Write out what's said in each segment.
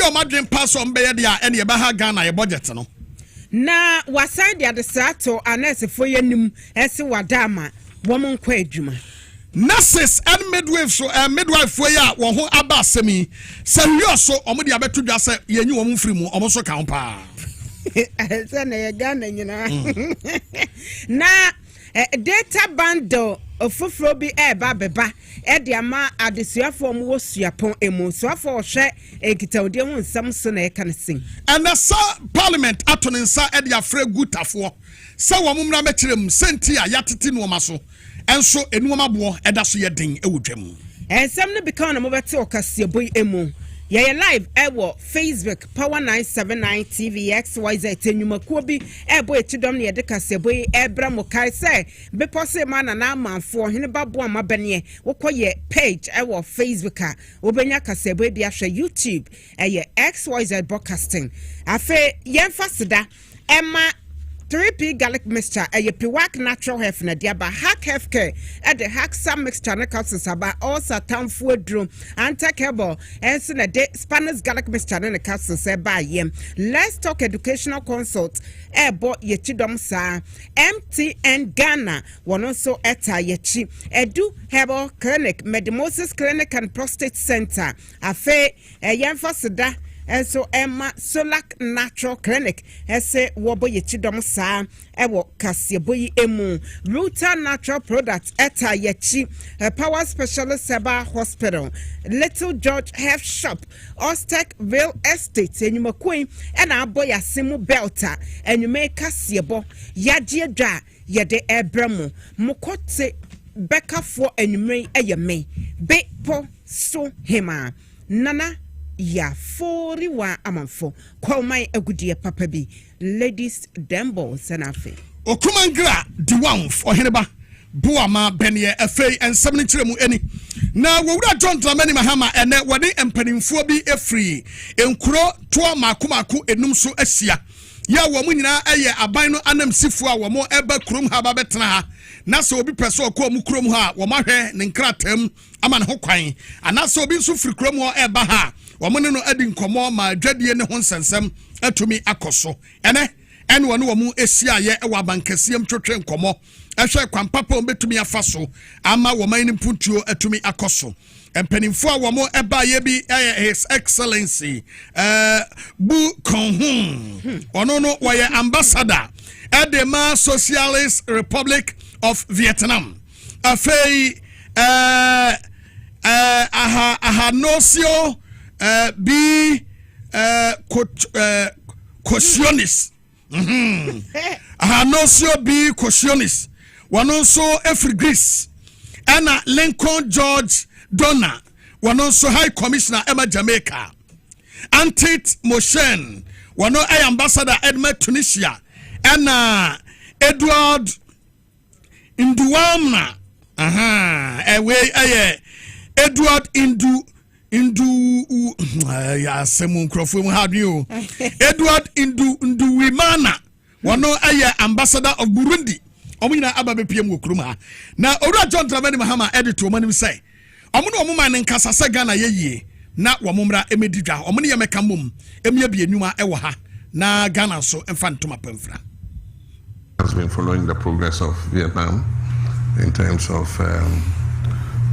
o madwen pass on be dia ene ye ba ha Ghana ye budget no na wasan dia de sato anesefo yanim ese wadama wo mon kwa adwuma nurses and midwives so midwife for ya wo ho aba asemi se hwe so omo dia beto dwa se ye nyi wo mfiri mu omo so kan pa se na ye Ghana nyina na data bundle ofufro bi eba beba de ama adesuafo mu wo suapon emu suafo hwe ekitawde hu nsam so na eka nsin and the parliament atoninsa e de afre gutafo se wo mumra mekirem senti a yatete no maso enso enuoma bo eda so ye den ewodwam ensam no bika na mo bete okase boy emu ye live ewo Facebook Power 979 TV XYZ tenyumakuo bi ebo etidom ne ye de kaseboy ebra mo kai se be pose ma na amanfo hene babo amabene wokoye page ewo Facebook a obenya kaseboy bi ahwe YouTube eye XYZ broadcasting afe yemfasida emma 3P garlic mixture a piwak natural health na diaba hack healthcare at the hack some mixture na capsules aba also town food room anti-cable and so na de Spanish garlic mixture na capsules e ba yem. Let's talk educational consult e bo yechidom sa MTN Ghana one also eta yechi edu herbal clinic Medimosis clinic and prostate center afe yemfasida and so Emma Solak Natural Clinic ese wobo yechidom sa ewo kaseboyi emu Ruta Natural Products eta yechi Power Specialist Seba Hospital Little George Health Shop Ostek Real Estate enyuma queen and aboya simu belta enyume kasebo yadie dwa yede ebramo mukote beka for enyume eyeme be po so hema nana ya 41 amanfo kwalmai agudie papa bi ladies dembo sanafe okumangra diwanf oheneba boama benye afei ensem ne kiremu eni na wowura John Dramani Mahama ene wode empanimfo bi efri enkuro to makomako enum so asia ya wo mu nyina eye aban no anamsifo a wo mo eba krom ha ba betena ha na so obi peso ko mu krom ha wo mahwe ne nkratam ama ne ho kwan ana so obi nso firi krom ho eba ha wo mo ne no adi nkomo ma adwadie ne ho nsensem atumi akoso ene wonu wo mu esia ye e wa bankasiem twetwe nkomo ehwe kwampapa obetumi afaso ama wo man ne puntuo atumi akoso empanimfo a wo mo eba ye bi his excellency bu konhun ono no wo ye ambassador at the Socialist Republic of Vietnam afei ahanosio bi cautionis ahanosio bi cautionis wanonso every Greece ana Lincoln George Donna wanonso High Commissioner Emma Jamaica Antit Moshen wano ambassador Edmund Tunisia ana Edward Induamna Edward ya semu krofo mu ha dio Edward Nduwimana wano ambassador of Burundi omuna aba bepiem wokrum ha na owura John Dramani Mahama editor manim say omuno omuma ne nkasa sa Ghana yeye na womumra emedidwa omune ye meka mom emia bi enuma ewo ha na Ghana so emfa ntoma pamfra has been following the progress of Vietnam in terms of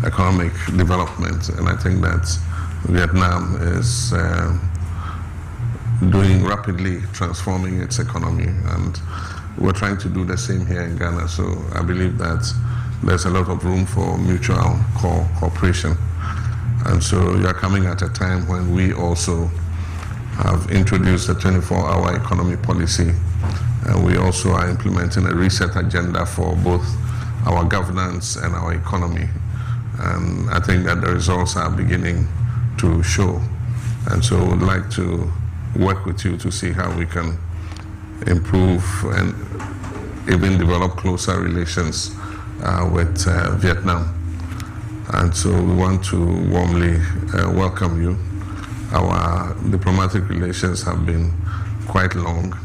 economic development, and I think that Vietnam is doing rapidly transforming its economy, and we're trying to do the same here in Ghana. So I believe that there's a lot of room for mutual cooperation, and so you're coming at a time when we also have introduced a 24-hour economy policy, and we also are implementing a reset agenda for both our governance and our economy. And I think that the results are beginning to show. And so we'd like to work with you to see how we can improve and even develop closer relations with Vietnam. And so we want to warmly welcome you. Our diplomatic relations have been quite long.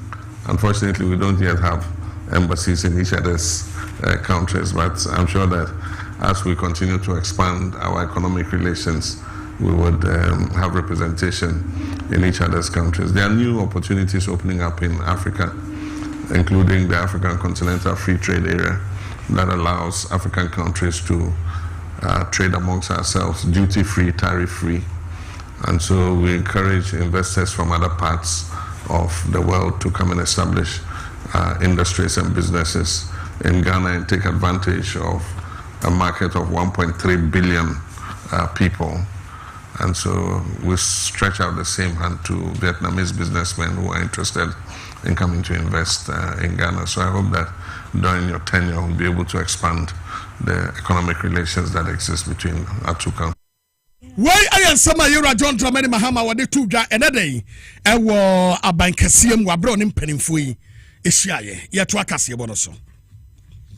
Unfortunately, we don't yet have embassies in each other's countries, but I'm sure that as we continue to expand our economic relations, we would have representation in each other's countries. There are new opportunities opening up in Africa, including the African Continental Free Trade Area that allows African countries to trade amongst ourselves, duty-free, tariff-free. And so we encourage investors from other parts of the world to come and establish industries and businesses in Ghana and take advantage of a market of 1.3 billion people. And so we stretch out the same hand to Vietnamese businessmen who are interested in coming to invest in Ghana. So I hope that during your tenure we'll be able to expand the economic relations that exist between our two countries. Why I am some Yura John Dramani Mahama wa de two ja another day. I wa abankasiem wa bro nim penimfui. Ehyiaye. Ye to akase bonoso.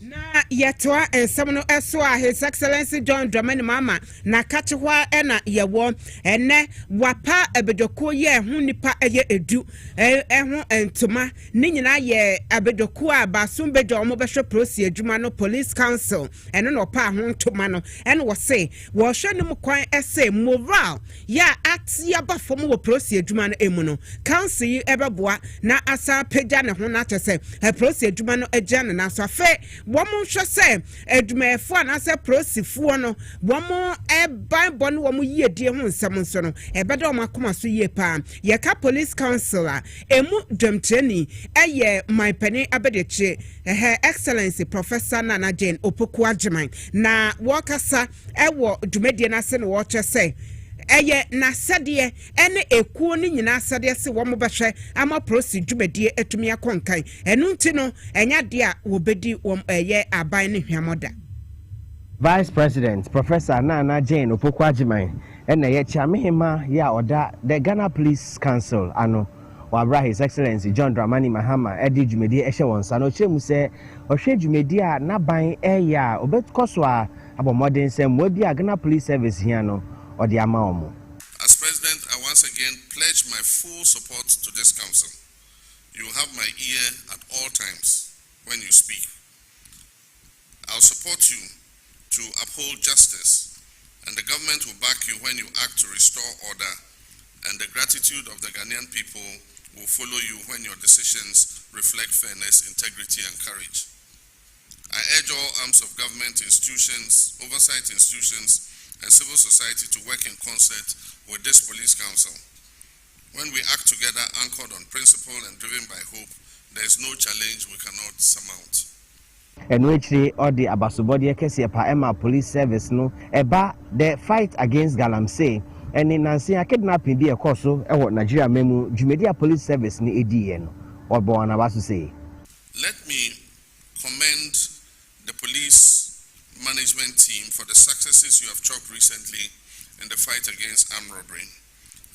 Na yetwa ensemno eso a His Excellency John Dramani Mahama na kachehwa na yewo ene wapa abedoko ye hu nipa eye edu ehu entoma ni nyina ye abedoko a basum bedo omo behwe prosi adwuma no police council eno no pa ho ntoma no ene wo se wo hwe nim kwan ese moral ya atia ba fom wo prosi adwuma no emu no council yi ebeboa na asa pagya ne ho na tese prosi adwuma no agya ne na so afa womo hwe se adwumafo anase prosifo no womo eban no womo yiedie ho nsem nso no ebedo makoma so yie pa ye ka police council a emu dwamtreni eye my penny abedeche excellency Professor Nana Jane Opoku Agyeman na wokasa ewo dwumadie na se no wo che se eye na sade ene ekuo ni nyina sade se wo mobehwe ama prosi dwumadie atumi akonkan enu nti no enya de a wo bedi wo eye aban ne hwamoda. Vice President Professor Nana Jane Opoku Agyeman ene ye chiamehema ya oda the Ghana Police Council ano wabra His Excellency John Dramani Mahama edi dwumadie ehye wonsa no chemu se ohwe dwumadie a naban eya obetkoso a abomodin se modi a Ghana Police Service here no. As President, I once again pledge my full support to this council. You have my ear at all times when you speak. I'll support you to uphold justice, and the government will back you when you act to restore order, and the gratitude of the Ghanaian people will follow you when your decisions reflect fairness, integrity, and courage. I urge all arms of government institutions, oversight institutions, and civil society to work in concert with this police council. When we act together, anchored on principle and driven by hope, there is no challenge we cannot surmount. And which all the abasobodi ekesi pa Emma Police Service no eba the fight against galamsey and in Nancy kidnapping be a course e Nigeria memu Jumedia Police Service ni edi no obo anabaso say. Let me commend the police management team for the successes you have chalked recently in the fight against armed robbery,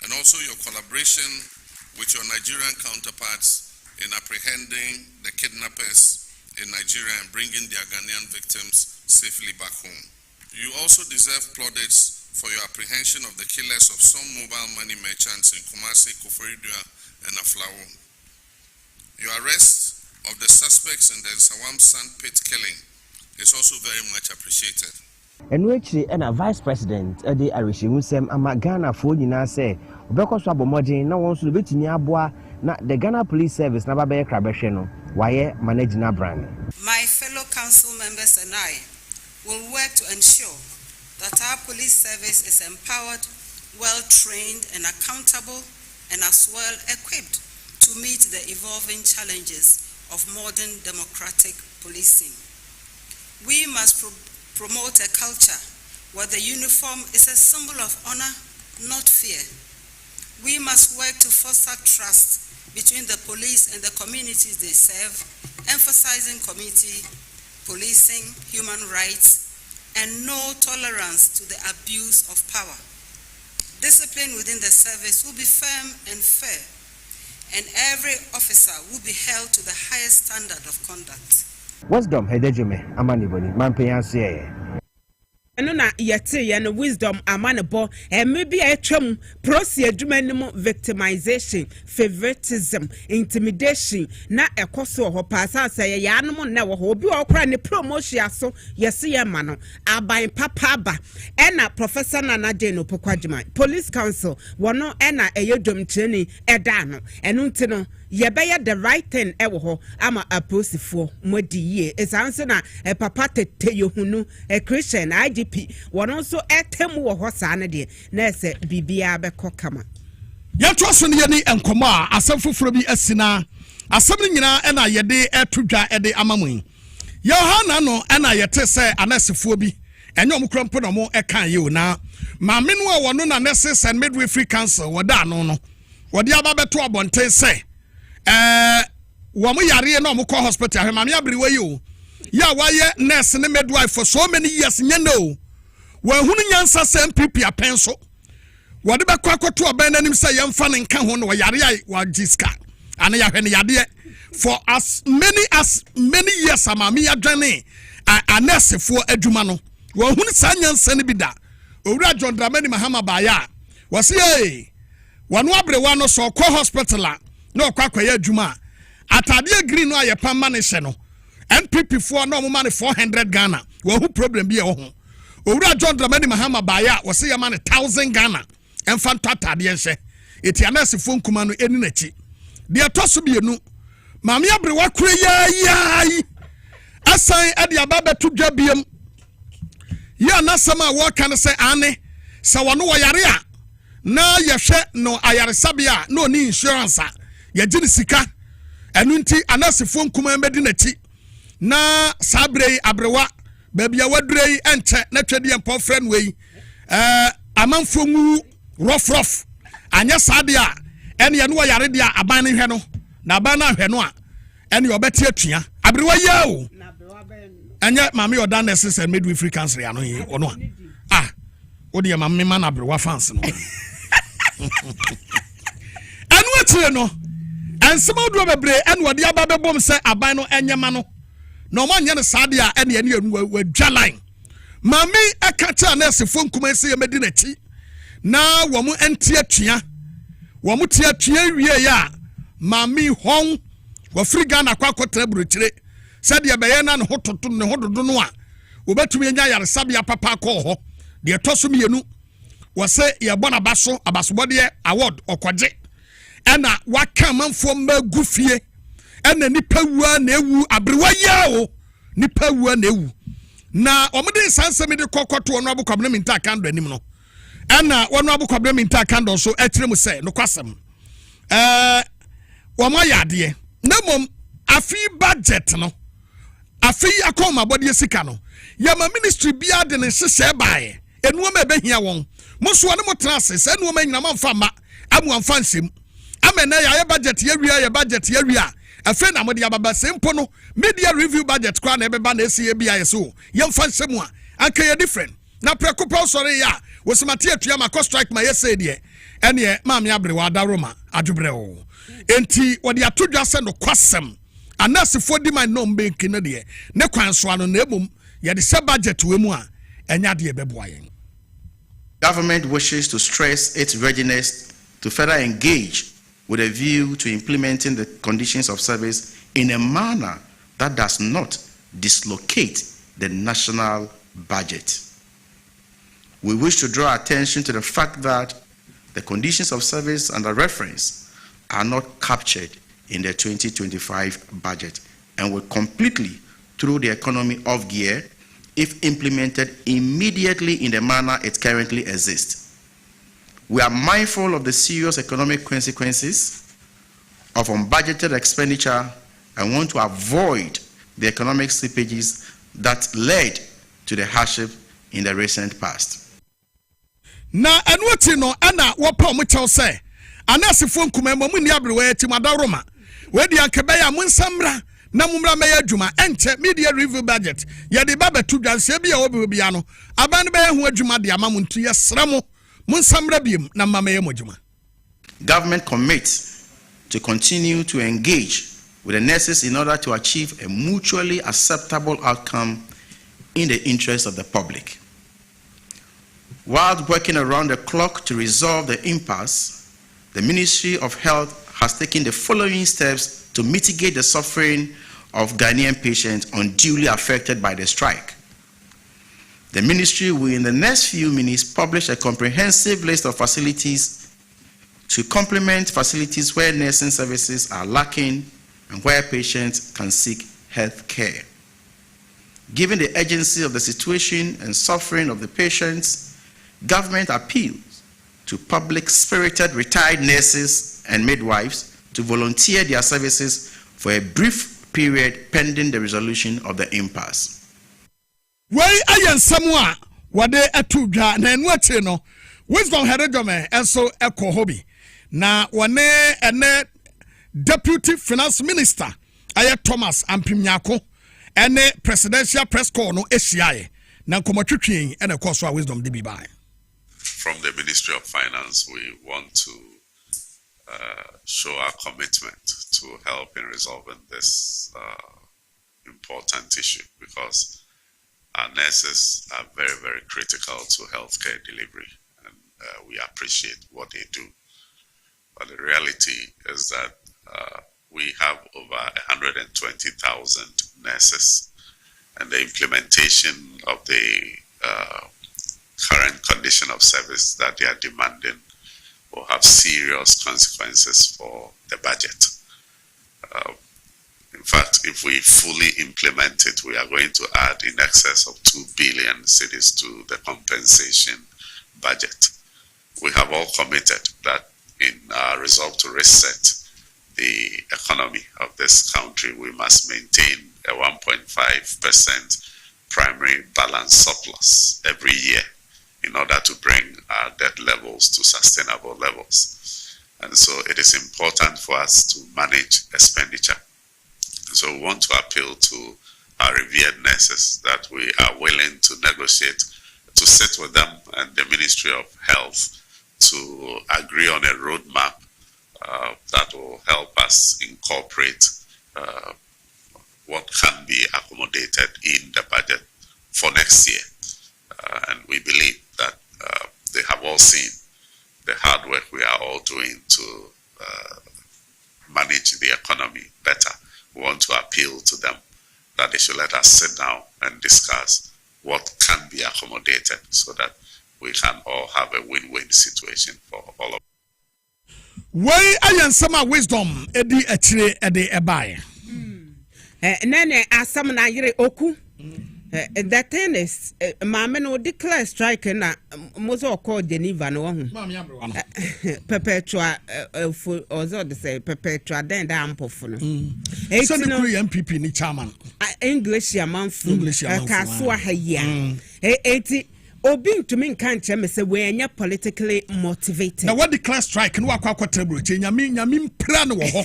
and also your collaboration with your Nigerian counterparts in apprehending the kidnappers in Nigeria and bringing their Ghanaian victims safely back home. You also deserve plaudits for your apprehension of the killers of some mobile money merchants in Kumasi, Koforidua, and Aflao. Your arrest of the suspects in the Sawam Sand Pit killing is also very much appreciated. And which and a Vice President the Arishimusem ama Ghana for nyina say obekọ so abomodin na won so betimi aboa na the Ghana Police Service na babaye krabehwe no waye managing brand. My fellow council members and I will work to ensure that our police service is empowered, well trained and accountable, and as well equipped to meet the evolving challenges of modern democratic policing. We must promote a culture where the uniform is a symbol of honor, not fear. We must work to foster trust between the police and the communities they serve, emphasizing community policing, human rights, and no tolerance to the abuse of power. Discipline within the service will be firm and fair, and every officer will be held to the highest standard of conduct. Wisdom Hedejume Amaniboni Mampiansie. ɛno na yɛte yɛ no wisdom ama ne bɔ maybe a twam prosi adwuma no mu victimization favoritism intimidation na ɛkɔ wɔ hɔ paasa sɛ yɛ anom na wɔ hɔ obi wɔ kora ne promotion so yɛse yɛ ma no aban papa aba ɛna professor Nana Jane Opokwadjima police council wɔno ɛna ɛyɛ dwomkyerɛni ɛda no ɛno nti no yɛbɛyɛ the right thing ɛwɔ hɔ ama aposifoɔ modi yie ɛsan na papa tete yehunu Christian IGP wɔno nso ɛtɛm wɔ hɔ saa ne deɛ na ɛsɛ bibia bɛkɔ kama yɛto so ne yɛni nkɔmɔ a asɛm foforɔ bi asina asɛm no nyinaa ɛna yɛde ɛto dwa ɛde ama mo yi yɛha no ɛna yɛte sɛ anɛsefoɔ bi ɛnyɛ ɔmo kura mpo na ɔmo ɛka yɛ o na maame no a wɔno na nurses and midwifery council wɔda ano no wɔde aba bɛto abɔnten sɛ wɔn yare na ɔmo kɔ hospital ahwɛ maame abiri wɔ yi o ya wayɛ nurse ne midwife for so many years nyɛ no wɔn hunu nyansa sɛ MPP apɛn so wɔde bɛkɔ akɔto ɔbɛn n'anim sɛ yɛmfa ne nka ho no wɔyare a wɔgyiska ana yɛhwɛ ne yadeɛ for as many years maame yadwane a nurse for adwuma no wɔn hunu saa nyansa ne bi da owura John Dramani Mahama baaya wɔsi wɔn abrewa no so kɔ hospital a na ɔkɔ akɔyɛ adwuma atade green no ayɛ pam ma ne hyɛ no MPP for no man 400 Ghana. Who problem be a home. Owura John Dramani Mahama Baya was say a man 1,000 Ghana. And fantata diense. Eti anase phone kumano eni nechi. Dia tosu bi enu. Mami abrewa kure ya. Asan edi ababa tu dwa biem. Ya nasama wo kan se ane. Sa wano wayare a na yehwe no ayaresabia no ni insurance a. Ye gini sika. Enu nti anase phone kuma mbedi nechi. Na sabre abrewa baby a wadrei enche na twedi empo friend we amanfo ngu rough anya sade a ene ye no yare dia aban ne hwe no na aban na hwe no a ene obeti atua abrewa ya o anya mama yoda nurses and midwifery council ya no yi ono a odi mama me man abrewa fans no anu atire no ensema do bebre ene odi aba bebom se aban no enyema no no man yen sade a ene ye wadwa line mami akacha na sefo nkuma se ye medi na chi na wo mu enti atua wo mu tia tua wie ya mami hon wo free Ghana kwa kotra burochire sade ye beye na ne hototo ne hododo no a wo betumi nya yare sabia papa ko ho de toso mienu wo se ye bona baso abasobode award okwaje ena waka manfo magu fie ena nipa wua na ewu abrewa ya o nipa wua na ewu na omede sansem de kokoto ono abukwabe minta kando anim no ena ono abukwabe minta kando so ekyerem se no kwasem wo ma yade na mom afi budget no afi akoma body sika no ya ma ministry bia de ne hyehyɛ baaye enuoma ebehia won muso ne motrase se enuoma nyina mamfa ma amu amfa nsem amena ya budget ya budget ya afi na mode ababa sempo no media review budget kwa na ebeba na esi bia yeso yemfa nsem a anka ye different na prekopa sorry ya wosimati atua ma cost strike ma yese de ene maami abrewa adaroma adwobre o enti wode atodwa se no kwasem anase fodi man no mbenki ne de ne kwanso ano na emum ye de se budget we mu a enya de beboa yen. Government wishes to stress its readiness to further engage with a view to implementing the conditions of service in a manner that does not dislocate the national budget. We wish to draw attention to the fact that the conditions of service under reference are not captured in the 2025 budget and will completely throw the economy off gear if implemented immediately in the manner it currently exists. We are mindful of the serious economic consequences of unbudgeted expenditure and want to avoid the economic slippages that led to the hardship in the recent past. Na enwoti no ana wopa mo chew se anasefo nkuma mo ni abrewa ati madaroma we di ankebe ya monsamra na mumra meya adwuma enche media review budget ye de baba tu dwanse bia obi bia no aban be ho adwuma de ama muntu ye sramo monsamra biem na mamaye modwuma. Government commits to continue to engage with the nurses in order to achieve a mutually acceptable outcome in the interest of the public. While working around the clock to resolve the impasse, the Ministry of Health has taken the following steps to mitigate the suffering of Ghanaian patients unduly affected by the strike. The ministry will, in the next few minutes, publish a comprehensive list of facilities to complement facilities where nursing services are lacking and where patients can seek health care. Given the urgency of the situation and suffering of the patients, government appeals to public-spirited retired nurses and midwives to volunteer their services for a brief period pending the resolution of the impasse. Why ayan samwa wade atudwa na enwate no wisdom heredome enso eko hobby na wane ene deputy finance minister aye Thomas Ampimnyako ene presidential press call no ehyiae na komotwetwen ene koso a wisdom de bi bai. From the Ministry of Finance, we want to show our commitment to help in resolving this important issue, because our nurses are very, very critical to healthcare delivery, and we appreciate what they do. But the reality is that we have over 120,000 nurses, and the implementation of the current condition of service that they are demanding will have serious consequences for the budget. In fact, if we fully implement it, we are going to add in excess of 2 billion cedis to the compensation budget. We have all committed that in our resolve to reset the economy of this country, we must maintain a 1.5% primary balance surplus every year in order to bring our debt levels to sustainable levels. And so it is important for us to manage expenditure. So we want to appeal to our revered nurses that we are willing to negotiate, to sit with them and the Ministry of Health to agree on a roadmap that will help us incorporate what can be accommodated in the budget for next year. And we believe that they have all seen the hard work we are all doing to manage the economy better. We want to appeal to them that they should let us sit down and discuss what can be accommodated so that we can all have a win-win situation for all of us. Why ayan sama wisdom edi achire edi ebae. Nene asam na yire oku. The thing is, Mamma no declare strike na mozo called Geneva no one. Perpetua for also the say perpetua then the ample for no. So the MPP ni chairman. English ya manfu. Kaswa haya. 80 Obin to me can't me say we are politically motivated. Now what declare strike no akwa table nyame plan wo ho.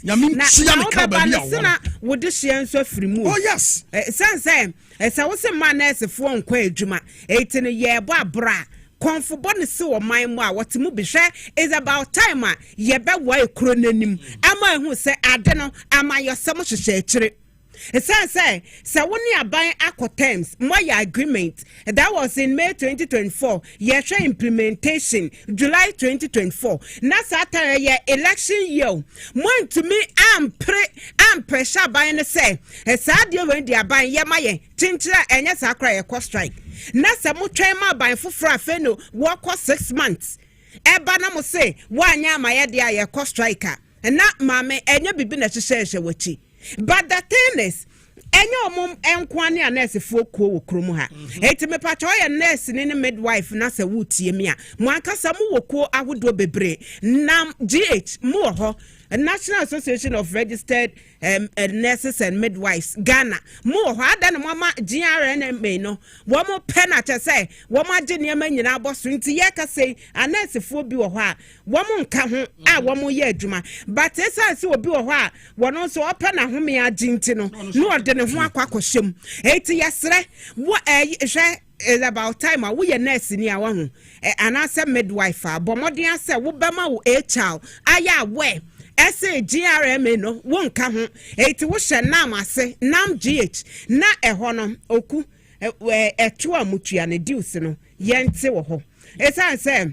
Nyame sia me ka ba bia wo. Would this year so free move? Oh yes. Say as I was a man as a phone kwa adwuma 18 year bra konfo bone se wo man mu a wotimu behwe is about time a ye be wa ekro nanim ama ehu se ade no ama yosem hwehwe akire. Say woni aban akọ terms moya agreement that was in May 2024 year implementation July 2024 na satare ye election year mo ntumi pressure ban ne say saade we di aban ye maye chinchira enye sakra ye cost strike na se mo twen ma ban foforo afa no wo kọ 6 months eba na mo say wo anya ma ye dia ye cost strike na mame enye bibi na hyehyehye wachi. But the thing is, enyo mum enkwane a nurse fo ko wo krom ha. Eti me pacho ye nurse ni midwife na se wutie me a. Mo ankasa mu wo ko ahodo bebre. Nam GH mu ho National Association of Registered Nurses and Midwives Ghana mo ho ada ne mama GRNMA no wo mo penate say wo ma gye ne ma nyina aboso nti ye ka say anesefo bi wo ho a wo mo nka ho a wo mo ye adwuma but esa se obi wo ho a wo no so opa na ho me agye nti no no ode ne ho akwakohyem eti yesre wo hwe is about time a we nurse ni a wo ho anase midwife a bomodin ase wo bema wo child aya we ese GRMA no wonka ho eti wo hye nam ase nam GH na eho no oku etu amutua ne deals no yente wo ho esan say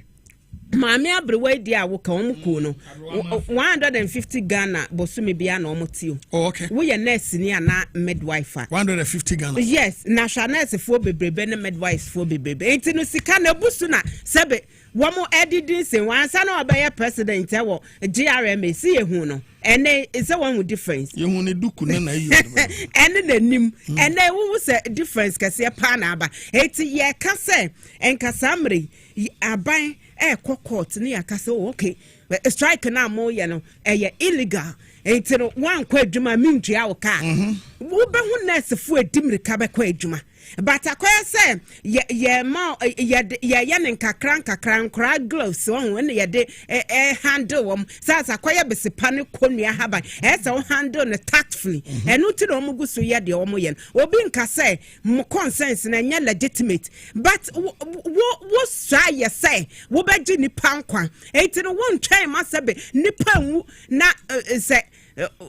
maame abrewe dia wo ka omuko no 150 Ghana bosumi bia na omutio okay wo ye nurse ni ana midwife 150 Ghana yes na sha nurse fo bebrebe ne midwife fo bebrebe enti no sika na busu na sebe womo editing se wansa na obeye president ewo GRMA si ehu no ene is a one with difference yehu ne duku na yi ene nanim ene wo se difference kase pa na aba enti ye ka se enkasamre aban court ni akase okay strike na mo ye no illegal enti no wan kwa adwuma mintua wo ka wo be hu nurse fu adimri ka be kwa adwuma but akoya say ye ma ye ne nkakran gloves on when ye de handle wom sasa akoya besipa ne konua haba esa wo handle ne tactfully enu ti no mugu so ye de omo ye obi nka say mo consent na nya legitimate but wo try ye say wo beji ni pankwan enti no won try masabe ni panwu na say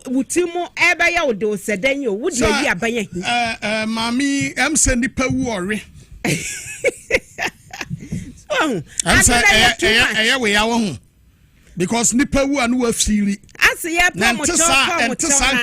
wutimu ebe ya odo sedenyo wudi ebi abanye mami em se nipa wu ore so am say we ya wo hu because nipa wu anu wa firi ase ye promote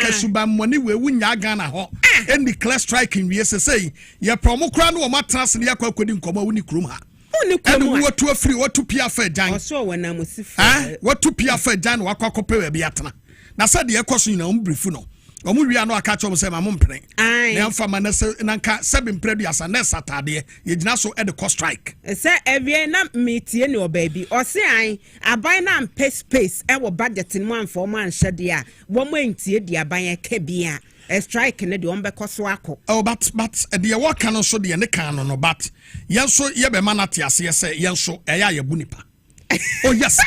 ka suba money we wu nya Ghana ho any class striking we say ye promo kra no ma trans ne yakwa kwadi nkoma wu ni krum ha and what to free what to pia fa jan so when am sifu what to pia fa jan wakwa kope we bia tena na said the ekoso nyina umbrifu no omuri no aka chom se ma mompene na mfa ma na nka seven preduasa na Saturday ye gina so e the cost strike se evie na metie ne obabi o se an aban na ampe space e wo budget mu anfo ma anhede a wo mo entie di aban e ka bia a strike ne de on be koso akọ but the work no so de ne kan no but yenso ye be manate ase se yenso e ya ye bunipa oh yes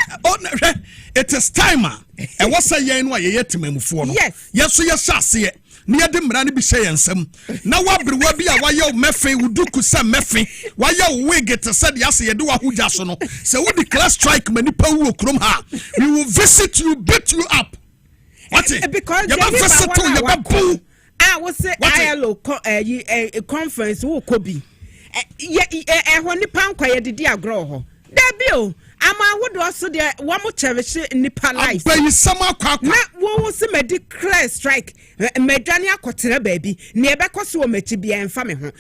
it is time e was say yen no ye yetemamufo no yes yes ase ne ye de mra ne bi hye yensam na wabrewa bi a waye mefe wuduku sa mefe waye wig it said yes ye de wa hoja so no se wo declare strike manipa wu okrom ha we will visit you beat you up what because you visit to your babu was say ILO conference wo kobi honi pankwa ye didi agro ho debio ama wodo so de wo mo cherish nipa life abayi sama kwakwa na wo se declare strike medwane akotere baabi ne e be koso wo machi bia emfa me ho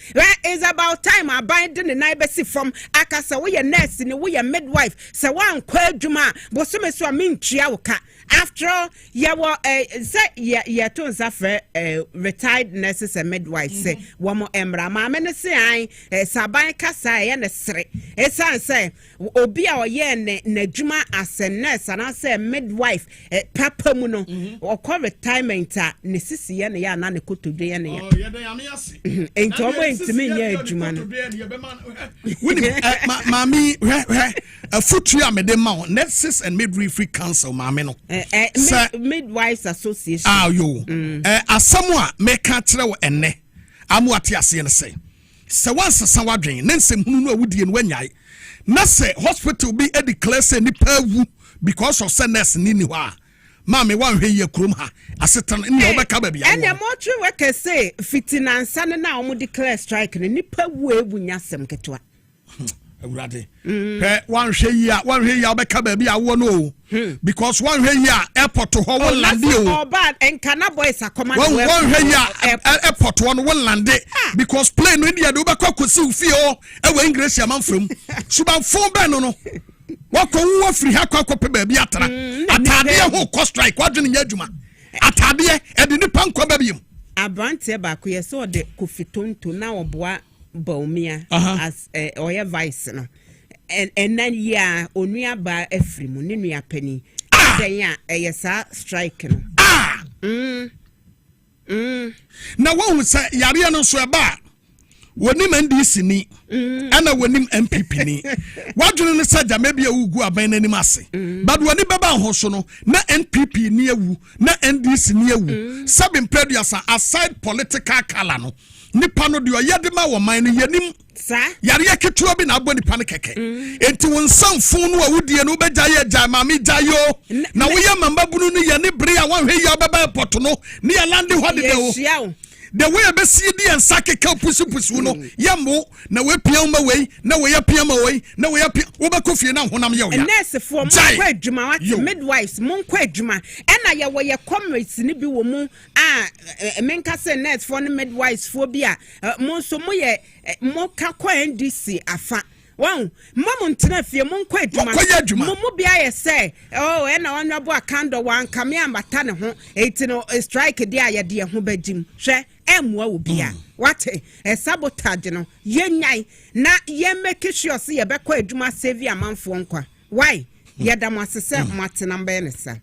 is about time aban de ne nai be si from akasa wo ye nurse ne wo ye midwife se wan kwa adwuma bo so me so amintua wo ka after all ye wo say ye to nsafe retired nurses and midwives say wo mo emra ma me ne se an saban kasa ye ne sere esan say obi a oye ne adwuma as a nurse and say midwife papa mu no o call retirement a ne sisi ye ne ya na ne kotodwe ye ne ya ye de ame ase ento mo entimi nya adwuma no wini mami afutu a me de ma nurses and midwifery council mami no midwives association yo asamu a me ka kire wo enne amu ate ase ne se once san wadwen ne nsem hunu no awudie no wanyai na se hospital be a declare say nipa wu because of sadness ni ho a mama wan hwe ye krom ha asetan ni obeka ba bia ene mo twe we say fitinansa ne na omo declare strike ne nipa wu ebu nyasem ketwa awurade wan hwe ya obeka ba bia wo no because wan hwe ya airport ho won lande o bad enkana boys akoma wan hwe ya airport ho won lande because plane no dia de obeka kosi fie o e we english amanfram suban phone be no wako wo free ha kwa pe ba bia atra atade ho cost strike wadwene nya adwuma atade e de nipa nkwa ba biem abante ba ko ye so de kofitonto na oboa baumia as oya vice no and then ya onua ba afrimu ne nua pani den ya yesa strike no na wo say yare no so eba wonim NDC ni ana wonim MPP ni wadwene ne saja mebia ugu aban nanim ase but woni beba ho so no na NPP ni ewu na NDC ni ewu sabin preduasa aside political color no nipa no de oyede ma wo man no yanim sa yare ketua bi na abɔ nipa no kɛkɛ enti won samfo no awudie no beja ye ja mami jayo na wo ye mamba bunu no ye ne bre a wan hwe ya beba pot no ne ya lande ho de o the way be see di and sake ka pusu no yambo na we piama we na we piama we na we wo be kofie na honam ye oya nurse for mo kwa adwuma what midwives mo kwa adwuma na ye wo ye comrades ni bi wo mu menka say nurse for no midwives for bi a mo so mo ye mo ka kwa NDC afa wow mama ntena fie mo nkwa adwuma mo bia ye say oh na onwabo akando wan kame amata ne ho eti no strike dia ye de ho badim hwe emwa wo bia what sabotage no ye nyai na ye make sure say ye be kwa adwuma save amanfo nkwa why ye da mo asese matena mba ne sa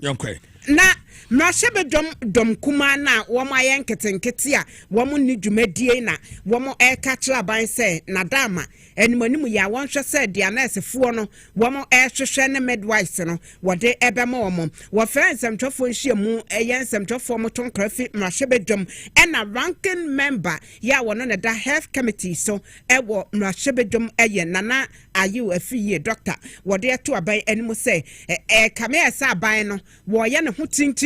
yonkwe na mrashebe dom kuma na wo ma ye nketenkete a wo mo ni dwumadie na wo mo eka kira ban se na dama enimanimu ya won hwe se dia nurse fuo no wo mo ehwehwe ne midwives no wo de ebe ma wo mo wo friends amtwofo nhie mu eye amtwofo mo ton krafi mrashebe dom na ranking member ya wo no da health committee so wo mrashebe dom eye nana ayu afiye doctor wo de to aban enimu se kame esa aban no wo ye ne ho tinti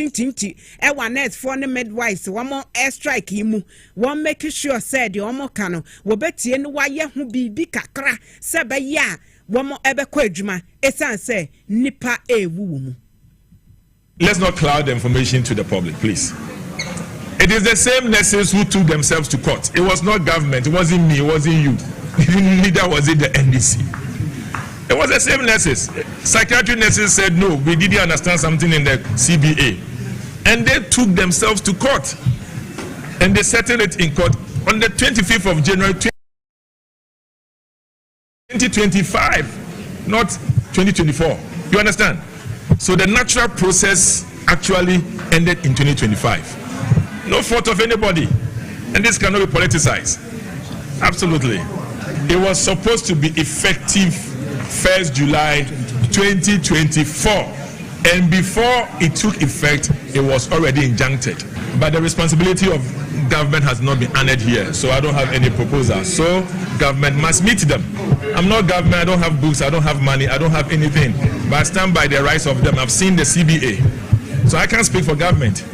wa nurse for ne midwives wo mo air strike yimu wo make sure said the omo kano wo betie no wa ye ho bibi kakra se be ya wo mo ebe kwa adwuma esan se nipa ewu mu. Let's not cloud the information to the public, please. It is the same nurses who took themselves to court. It was not government, it wasn't me, it wasn't you. Neither was it the NDC. It was the same nurses. Psychiatry nurses said no, we didn't understand something in the CBA. And they took themselves to court. And they settled it in court on the 25th of January 2025, not 2024. You understand? So the natural process actually ended in 2025. No fault of anybody. And this cannot be politicized. Absolutely. It was supposed to be effective 1st July 2024, and before it took effect it was already injuncted, but the responsibility of government has not been honored here, so I don't have any proposal. So government must meet them. I'm not government, I don't have books, I don't have money, I don't have anything, but I stand by the rights of them. I've seen the CBA, so I can't speak for government.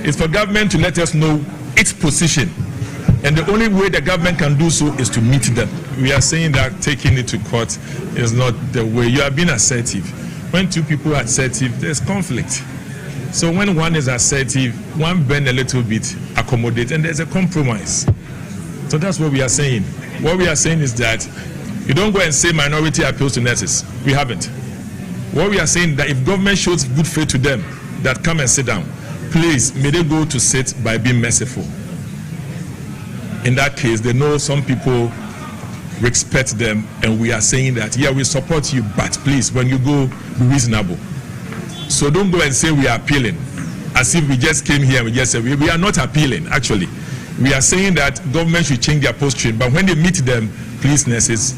It's for government to let us know its position. And the only way the government can do so is to meet them. We are saying that taking it to court is not the way. You are being assertive. When two people are assertive, there's conflict. So when one is assertive, one bend a little bit, accommodate, and there's a compromise. So that's what we are saying. What we are saying is that you don't go and say minority appeals to nurses. We haven't. What we are saying is that if government shows good faith to them, that come and sit down, please, may they go to sit by being merciful. In that case, they know some people respect them, and we are saying that, yeah, we support you, but please, when you go, be reasonable. So don't go and say we are appealing, as if we just came here and we just said, we are not appealing, actually. We are saying that government should change their posture, but when they meet them, please, nurses,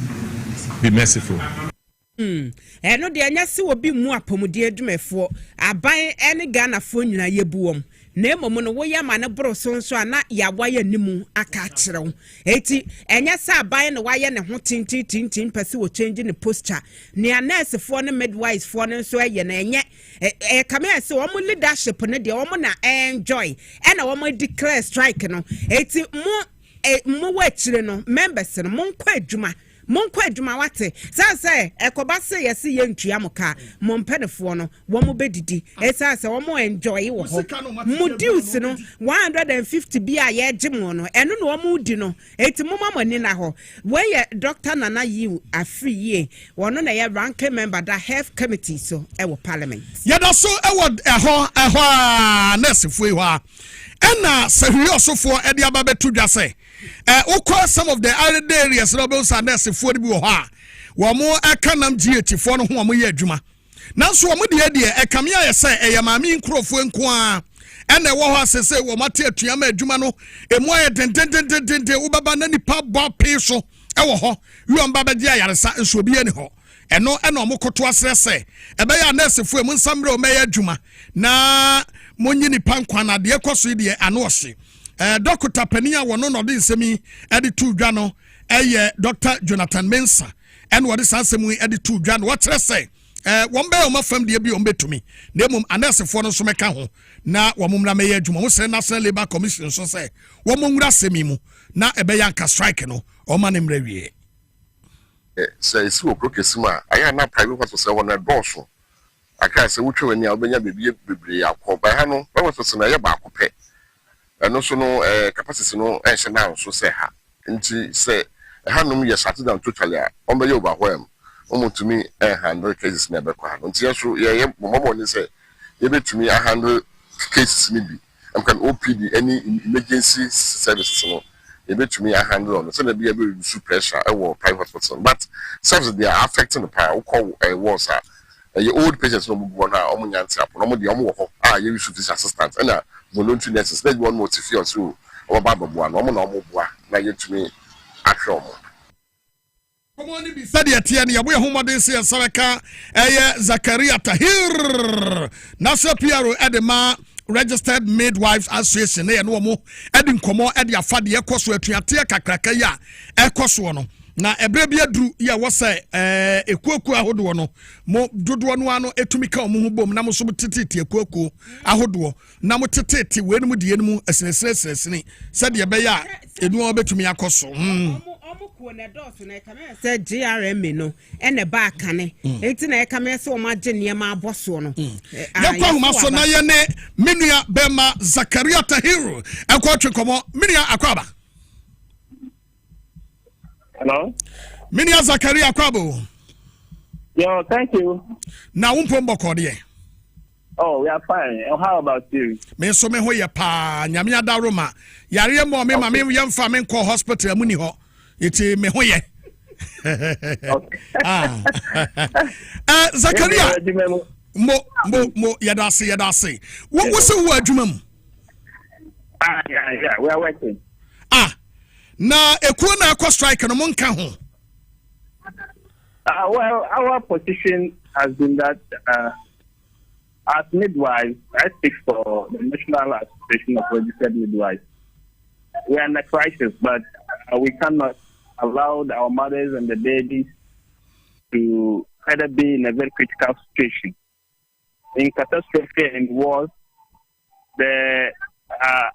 be merciful. Eno de anya se obi mu apomudi adwumefo aban ene Ghana fo nyina yebuom na emomo no wo ya ma ne bro so nso ana ya waye nimu aka kirew eti enya se aban ne waye ne ho tintin pese wo change ne posture ne nurse fo ne midwives fo ne nso ye na enye kame se wo leadership ne de wo na enjoy ena wo declare strike no eti mu wa kire no members no mo nkwa adwuma Monkwa adwuma wate say ekoba say yesi ye ntua moka mompenefo no wo mo bedidi say wo mo enjoy wo ho mudius no 150 bi a ye gemo no eno no wo mo di no eti mo mamani na ho we ye Dr. Nana Yiu Afriye wono na ye ranking member da health committee so e wo parliament ye da so e wo eho nurse fo e ho ena sahiri osofo e de aba betu dwa say some of the other areas Robels and nurse for the Boha. Wamo Akanam GH for no one year Juma. Now, so I'm with the idea, a camia say, a yamami crofo and qua, and the Waha say, well, Matia Tiame Jumano, a moya Ubabanani pub bar peso, our you and Baba Diarasa and so be anyhow. And no moko to us say, a bayer nurse for Munsambro Mayor Juma. Na Munini Pankwana, the Equasidia and Wasi. Dr. Penia wano no di nsemi edi tu dwa no Dr. Jonathan Mensah and what is ansem we edi tu dwa no what say One bay on my family be on to me. Nemum anase for no sumeka na wamumra meye juma mo se National Labour Commission so say wamumra semimu na ebeyanka strike no o manemre wie. Say si wo prokesima aya na private hospital say wona dɔɔso. Aka say wotwe wani a obenya bebre akɔ ba ha no ba hospital na ye ba akɔpɛ. Ɛno so no capacity no ɛhye na so say ha. Nti say ha no ye shut down totally a on be ye oba hɔ to me handle cases never quite. Until you mom say you bet to me I handle cases maybe. I can OPD any emergency services. You bet to me I handle on so they be able to pressure or private hospital. But services they are affecting the power call was your old patients no one answer you should this assistance and voluntary nurses. Let one motivate you or Baba one normal now you to me actual. Komoni bi sadia tia ne yabo homoden se Saraka Zakaria Tahir Nasa Piero Edema Registered Midwives Association na no mo edi nkomo edi afade ekoso atuate kakraka ya ekoso no na ebre bia duru ya wo se ekuoku ahodo no mo dodo no ano etumika omo hubom na mo so tititi ekuoku ahodo na mo tititi we no mu die no mu esinesresresne sadia be ya enu obetumi akoso say GRM no and the back ane enti na ekame so ma je niema aboso no yakwa huma so na ye ne menua bema Zakaria Tahiru ekotwe komo menua akwaba. Hello, menua Zakaria akwabo. Yo, thank you. Na umpo mboko de. Oh, we are fine. How about you? Me so me ho ye pa nyame adaroma yare mo me ma me yemfa me nko hospital amuni ho. Iti me ho ye. Zakaria mo yadase what say wo adwuma mu? Yeah, we are working. Na ekuo na akọ strike no monka ho. Well, our position has been that as midwives, I speak for the National Association of Registered Midwives. We are in a crisis, but we cannot allow our mothers and the babies to either be in a very critical situation. In catastrophe and wars, the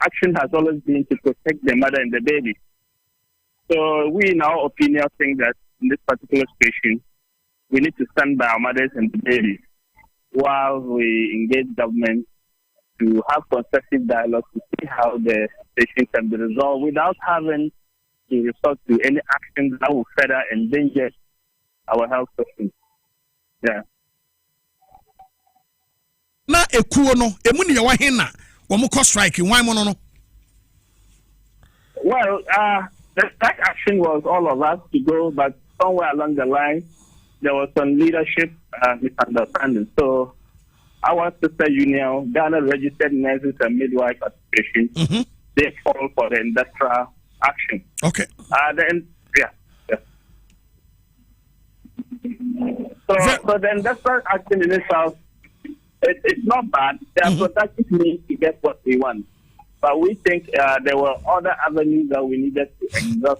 action has always been to protect the mother and the baby. So we, in our opinion, think that in this particular situation, we need to stand by our mothers and the babies while we engage government to have constructive dialogue to see how the situation can be resolved without having to resort to any actions that will further endanger our health system. Yeah. Na ekuo no emu ne wa hena wo mo strike why mo no? Well, the strike action was all of us to go, but somewhere along the line there was some leadership misunderstanding. So our sister union, Ghana Registered Nurses and Midwives Association, they fall for the industrial action. Okay. Then So the industrial action in itself, it's not bad. They are protective means to get what they want. But we think there were other avenues that we needed to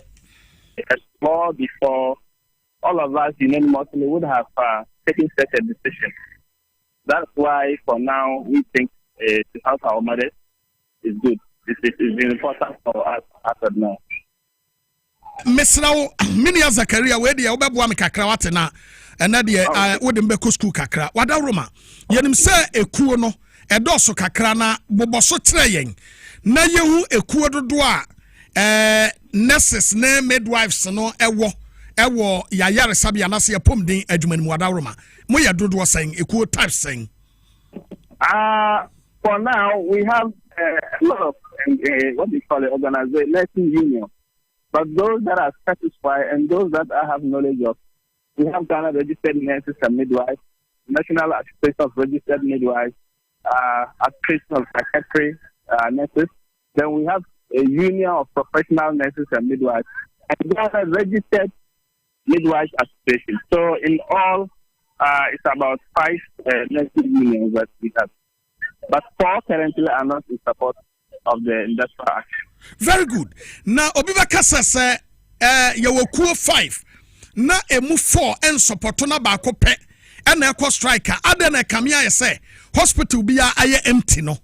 explore before all of us unanimously would have taken such a decision. That's why, for now, we think to help our mothers is good. It's important for us as of now. Mesrao minia Zakaria we dia obeboa me kakra watena ena dia wode mbeko school kakra wada roma yenim se ekuo no edoso kakra na boboso kire yen na yehu ekuo dodo a nurses na midwives no ewo yayare sabia na se pomden adwuma ni wada roma mo ye dodo sen ekuo type sen. For now we have a lot of what do you call it, organization, nursing union. But those that are satisfied and those that I have knowledge of, we have Ghana Registered Nurses and Midwives, National Association of Registered Midwives, Association of Psychiatry Nurses. Then we have a Union of Professional Nurses and Midwives, and Ghana Registered Midwives Association. So in all, it's about 5 nursing unions that we have. But 4 currently are not in support of the industrial action. Very good. Now, Obiba Kasa say, you will 5. Na emu 4 en support na ba ko pe and a cost striker other than come here say hospital be a empty no.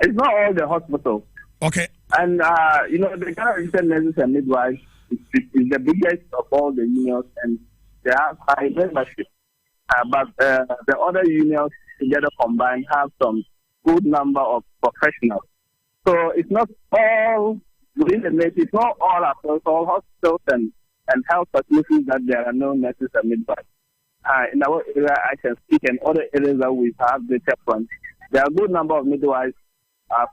It's not all the hospitals. Okay. And the Ghana Registered Nurses and Midwives is the biggest of all the unions, and they have high membership. But the other unions together combined have some good number of professionals. So it's not all within the nurses, it's not all across all hospitals and health facilities that there are no nurses and midwives. In our area, I can speak, and other areas that we have data from, there are a good number of midwives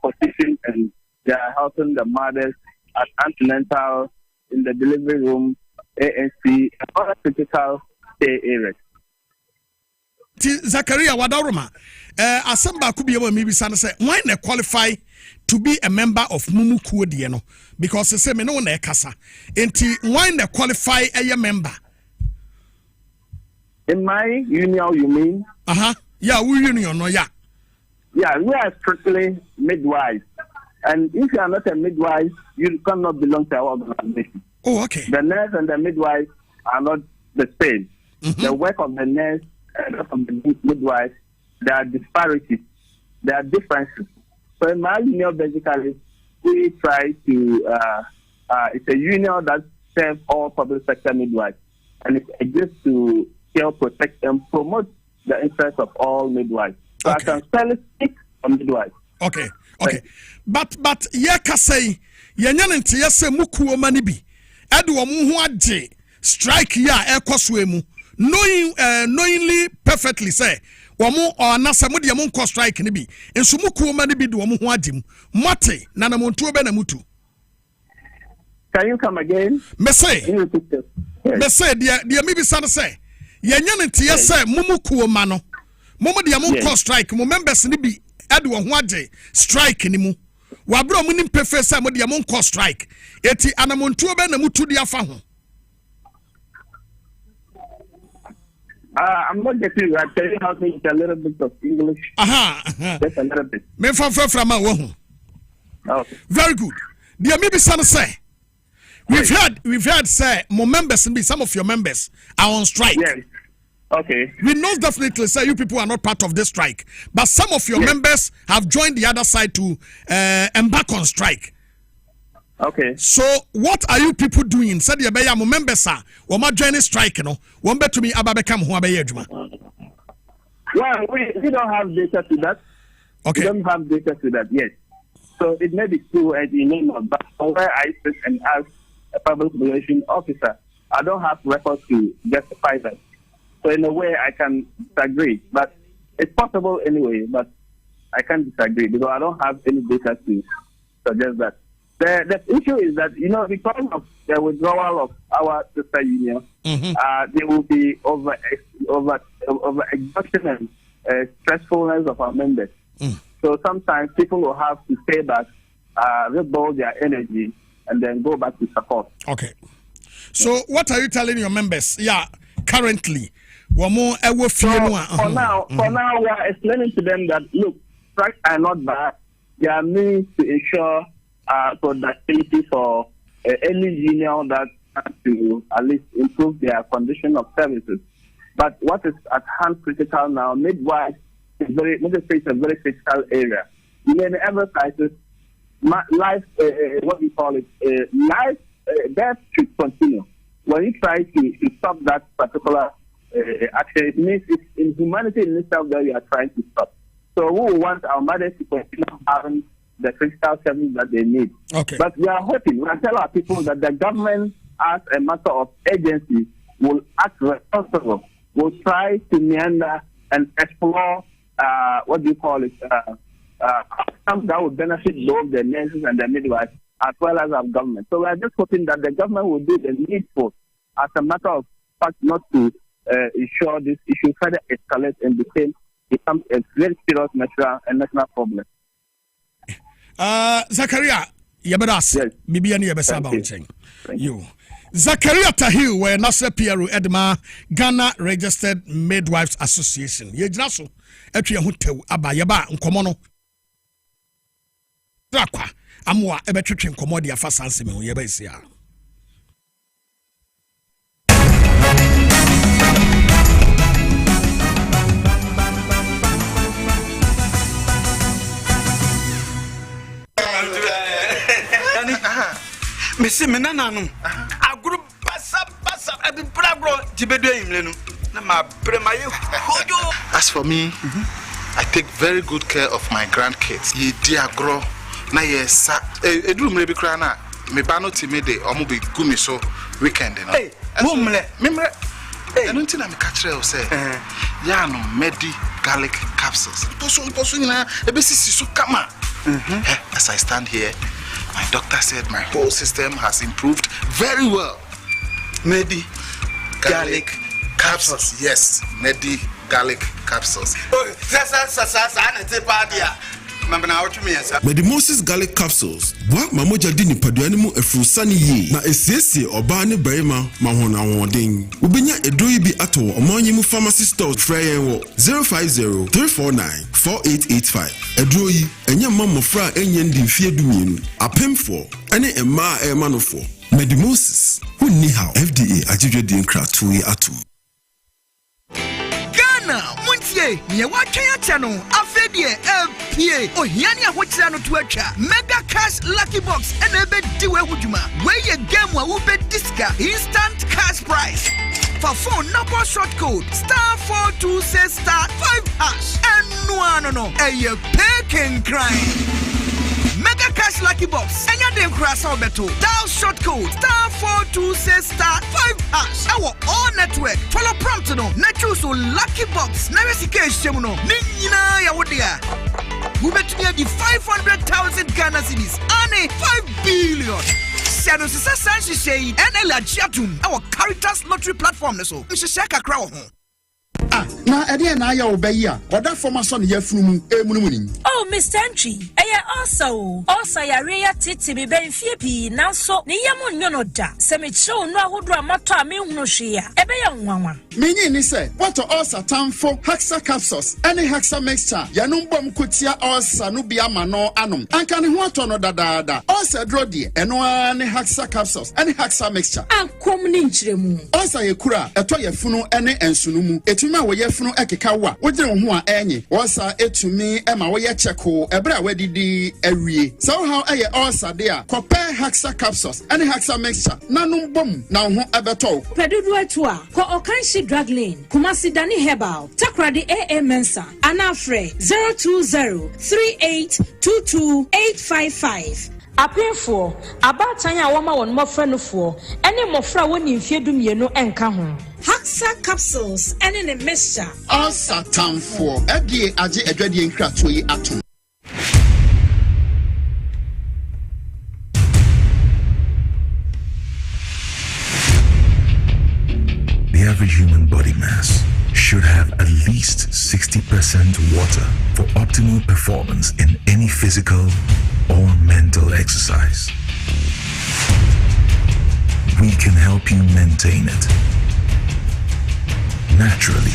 positioned, and they are helping the mothers at antenatal, in the delivery room, ANC, and other critical care areas. Zakaria Wadaruma, Asamba could be able maybe say why they qualify to be a member of Mumuku Dieno because the same no ne kasa. Enti why they qualify a member? In my union, you mean? Yeah, we union no yeah. Yeah, we are strictly midwives. And if you are not a midwife, you cannot belong to our organization. Oh, okay. The nurse and the midwife are not the same. The work of the nurse and of the midwife, there are disparities, there are differences. So in my union, basically, we try to, it's a union that serves all public sector midwives. And it exists to help protect and promote the interests of all midwives. So I can fairly speak on midwives. Okay. But ye ka say ye nyanente ye se mukuo mani bi ede wo mu ho age strike ya ekoso emu knowingly perfectly say wo mu onase mu de mu nko strike ni bi enso mukuo mani bi de wo mu ho age mu mate na na montuo be na mutu. Can you come again? Me say de me bi san say ye nyanente ye se mukuo ma no mo de mu nko strike mo members ni bi ade wo ho age strike ni mu wabro mu nim pefesa mo de mo nko strike eti anamontuo be na mutu de afa ho. I'm not getting right. Can you help me with a little bit of English? Just a little bit. Me from wo ho. Okay. Very good. Dear maybe son say we've heard say more members and some of your members are on strike. Yes. Okay. We know definitely say you people are not part of this strike, but some of your members have joined the other side to embark on strike. Okay. So what are you people doing? Said your beya members are we joining strike, you know. One bet to me ababekam ho abaye adwuma. Well, we don't have data to that. Okay. We don't have data to that yet. So it may be true and it may not, but where I sit and as a public relations officer, I don't have records to justify that. So in a way, I can disagree, but it's possible anyway. But I can't disagree because I don't have any data to suggest that. The issue is that because of the withdrawal of our sister union, there will be over exhaustion and stressfulness of our members. So sometimes people will have to stay back, rebuild their energy, and then go back to support. Okay. So what are you telling your members? Yeah, currently. For now, we are explaining to them that look, strikes are not bad. They are means to ensure productivity for any union that has to at least improve their condition of services. But what is at hand critical now, midwives is a very critical area. In every crisis, life, death should continue. When you try to stop that particular action, it means it's in humanity in itself that we are trying to stop. So we want our mothers to continue having the critical service that they need. Okay. But we are hoping, we can tell our people that the government, as a matter of agency, will act responsible, will try to meander and explore, outcomes that will benefit both the nurses and the midwives, as well as our government. So we are just hoping that the government will do the needful, as a matter of fact, not to ensure this issue further escalates and becomes a very serious national problem. Zakaria, Yabadas, Bibiani Yabasaba saying you. Zakaria Tahil, where Nasser Pierre Edma, Ghana Registered Midwives Association. Yejaso, Etria Hutu, Abayaba, Nkomono. Drakwa, Amwa, Ebetrin Comodia Fasansim, Yabasia. Messi Menano. A group basa at the Brabro Tibedo Imlenu. As for me, I take very good care of my grandkids. Ye dear grow. Na yes, a room maybe crana. Me bano timide or maybe gumbe so weekend. Hey, mumle, member. I don't think I'm a catcher say. Yano medi garlic capsules. Posun na a basis so come. As I stand here, my doctor said my whole system has improved very well. Medi garlic capsules. Yes, Medi garlic capsules. Medimosis garlic capsules. What Mamoja dini paduanimu efrusani ye. Na esiesie obane berima mahona wonding. Ubinya edoi bi ato omanyimu pharmacy stores freyen wo 050-349-4885. Edoi enya mamofra enye ndi mfie dumienu. Apemfo ene ema emanofo. Medimosis. Who how FDA ajijwe di nkratui atu. Muntie, ye watching a channel, Afedie, LPA, or Hiania Hochano to a cha, Mega Cash Lucky Box, and a bit Diwe Hujuma, where your game will be disca, instant cash prize. For phone number short code, *426*5#, and no, a ye pecking crime. Mega Cash Lucky Box, and your name crash Alberto, dial short code, *426*5#, our all network, follow prompt no, Nature's Lucky Box, never see case, Shemuno, Nina Yawodia. We bet near the 500,000 Ghana cedis, and 5 billion. Shadow Sanshi Shade, and Ella Jatum, our Caritas lottery platform, so Mr. Shaka Crow. Na ede na ya obeya oda formation ya funum emunumuni. Oh Mr. Entry also ya titi be benfie pi nanso ne yam nyono da se me chew no ahodo amato a me hunu hwea ebe ya nwanwa menyi ni se what also tamfo hexa capsules any hexa mixture ya no mbom kotia also no bia ma no anom anka ne ho ato no dadaada also dro de eno ani hexa capsules any hexa mixture ankom ni nchiremu also ye kura eto ye funu ene ensunumu etuma wo ye funu ekeka wa wogire wo ho a enye also etumi ema wo ye cheko ebra wadidi awie so how aye also there compare hexa capsules any hexa mixture nanum bom na ho abeto pedudu atu a ko okanshi drug lane Kumasi Dani Herbal Takradi AA Mensa Anafre 02038228855 Apefo abatanya woma won mofra no fo ene mofra woni mfiedu mienu enka ho Haxa capsules ene ne mixture also tamfo edie age edwadie nkrato yi atom. The average human body mass should have at least 60% water for optimal performance in any physical or mental exercise. We can help you maintain it naturally.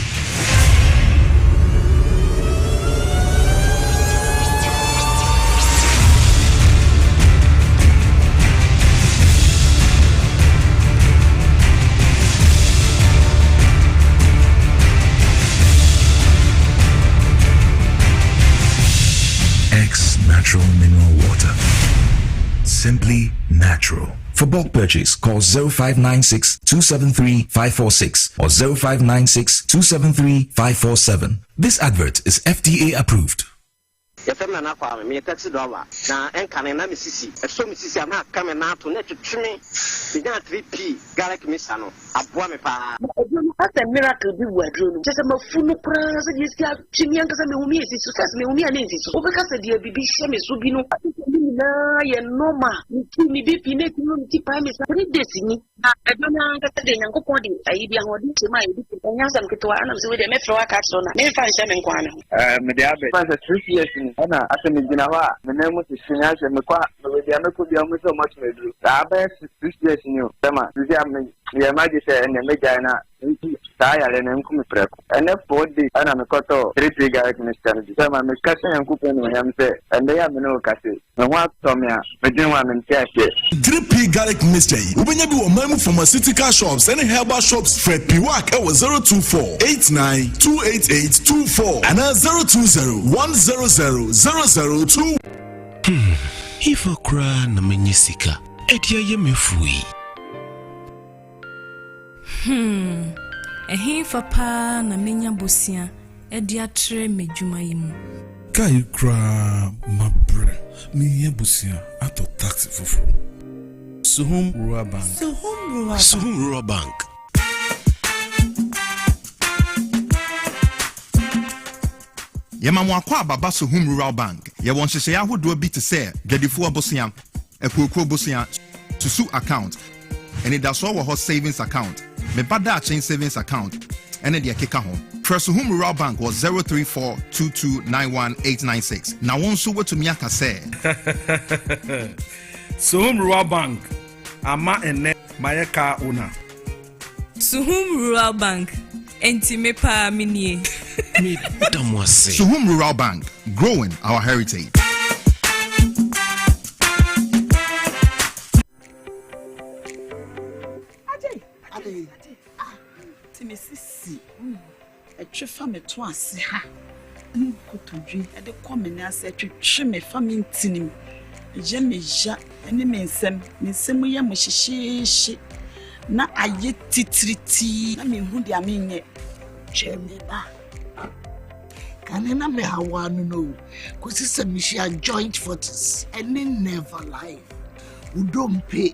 Natural mineral water. Simply natural. For bulk purchase, call 0596-273-546 or 0596-273-547. This advert is FDA approved. Yes, I'm not a me taxi driver. Now, and can I Mississippi? If so, Mississippi, I'm not coming out to let you trim me. We got 3P, Garlic Missano. I bought me pa. That's a miracle. We were doing just a full prize. You see, Jimmy and Casami is success. Me, and it's over the baby Shemi Subino. Noma, me be community prime is very destiny. I don't know that they are going to be to my young and to answer with a metro catch on a find Shaman Kwana. Mediabe, 3 years in Anna, as a Midinawa, the name was Sinas and Maqua, with the American be so much made. The best 6 years in you, Sama, the Magic and the Medina. Saya le nemku mipreko ene podi ana mekoto 3 garlic mixture sema mekase yankupe no yamse ende ya meno kase no wa tomia medinwa mentiake 3P garlic mixture ubenya bi wo mamu pharmaceutical shops and herbal shops Fred Piwak e 02489288824 and 020100002 If I cry na menyisika Edia ye mefui. Ehin fa na menya bosia edia tre medwuma yimu. Kai kra mabre mi ye bosia ato taxi fufu. Suhum Rural Bank. Suhum Rural Bank. Yema kwa baba Suhum Rural Bank. Ye won hye ya hodo bi te se dwadifo abosia, ekokro bosia, susu account. And that's all our savings account. Me bada chain savings account. And the keka home. First Suhum Rural Bank was 03422918696. Now one so what to me aka say. Suhum Rural Bank. Ama ene mayeka una. Suhum Rural Bank. Enti me pa minie. Suhum Rural Bank, growing our heritage. Timisi, a trifam at once. Ha, good to drink at the common as a trim famine tinim. Jemmy ja, and the men sem, we am she. Na aye titriti, I mean, who I mean, Jemmy ba. Canena me hawa no, cause it's a mission joint fortis, and then never life. We don't pay.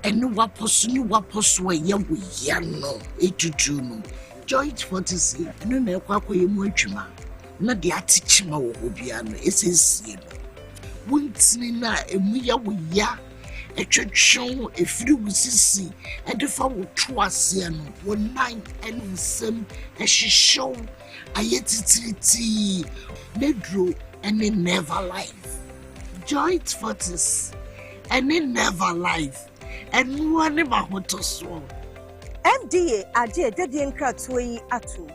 And no wapos where you no, no. Joint fortis, and no me quack way muchma. Not the atichma will be an essence. Once nina, and we are with ya. A church show a few sissy, and if I would trust yan 1 9 and some as she show a yet Nedro and in never life. Joint fortis and in never life, and one never want to swallow. FDA aje dedi nkratwe yi ato.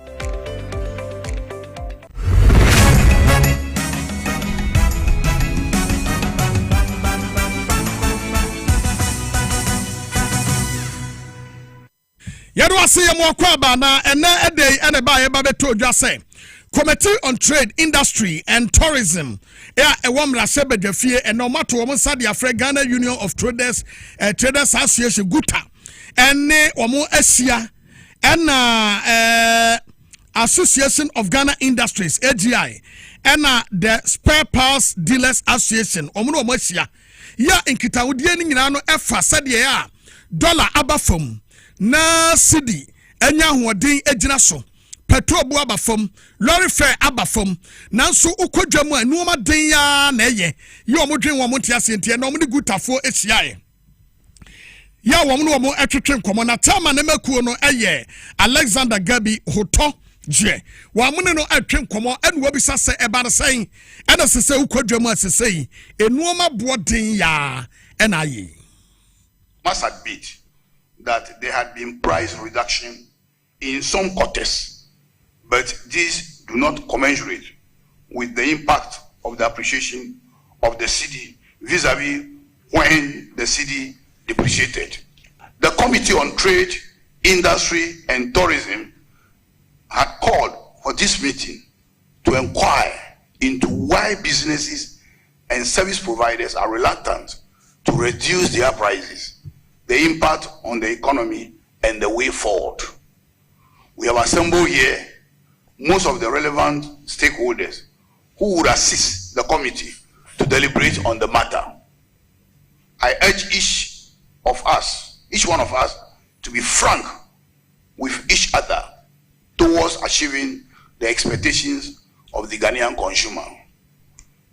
Yadu ase ye mo kwa ba na ene edey ene ba ye ba beto dwa se Committee on Trade, Industry and Tourism ya ewamra se bedwafie ene omato wo sade afre Ghana Union of Traders Traders Association Guta ene omo asia ena Association of Ghana Industries AGI ena the Spare Parts Dealers Association omo no asia ya nkitawudie ni nyina no efa sade ya dollar abafom na city enya hoden agina so petrol bu abafom lorry fare abafom nanso ukodwam anuoma den ya na eye ye omodwen wo monte asentie na omde gutafo ehia ya wo no mo etwetwe komo na tama na makuo no eye Alexander Gabi hoto je wa mune no atwe komo enu obisa se eba sen ena sese ukodwam asesei enuoma bo den ya ena aye must admit that there had been price reduction in some quarters, but these do not commensurate with the impact of the appreciation of the cedi vis-a-vis when the cedi depreciated. The Committee on Trade, Industry and Tourism had called for this meeting to inquire into why businesses and service providers are reluctant to reduce their prices, the impact on the economy, and the way forward. We have assembled here most of the relevant stakeholders who would assist the committee to deliberate on the matter. I urge each one of us, to be frank with each other towards achieving the expectations of the Ghanaian consumer.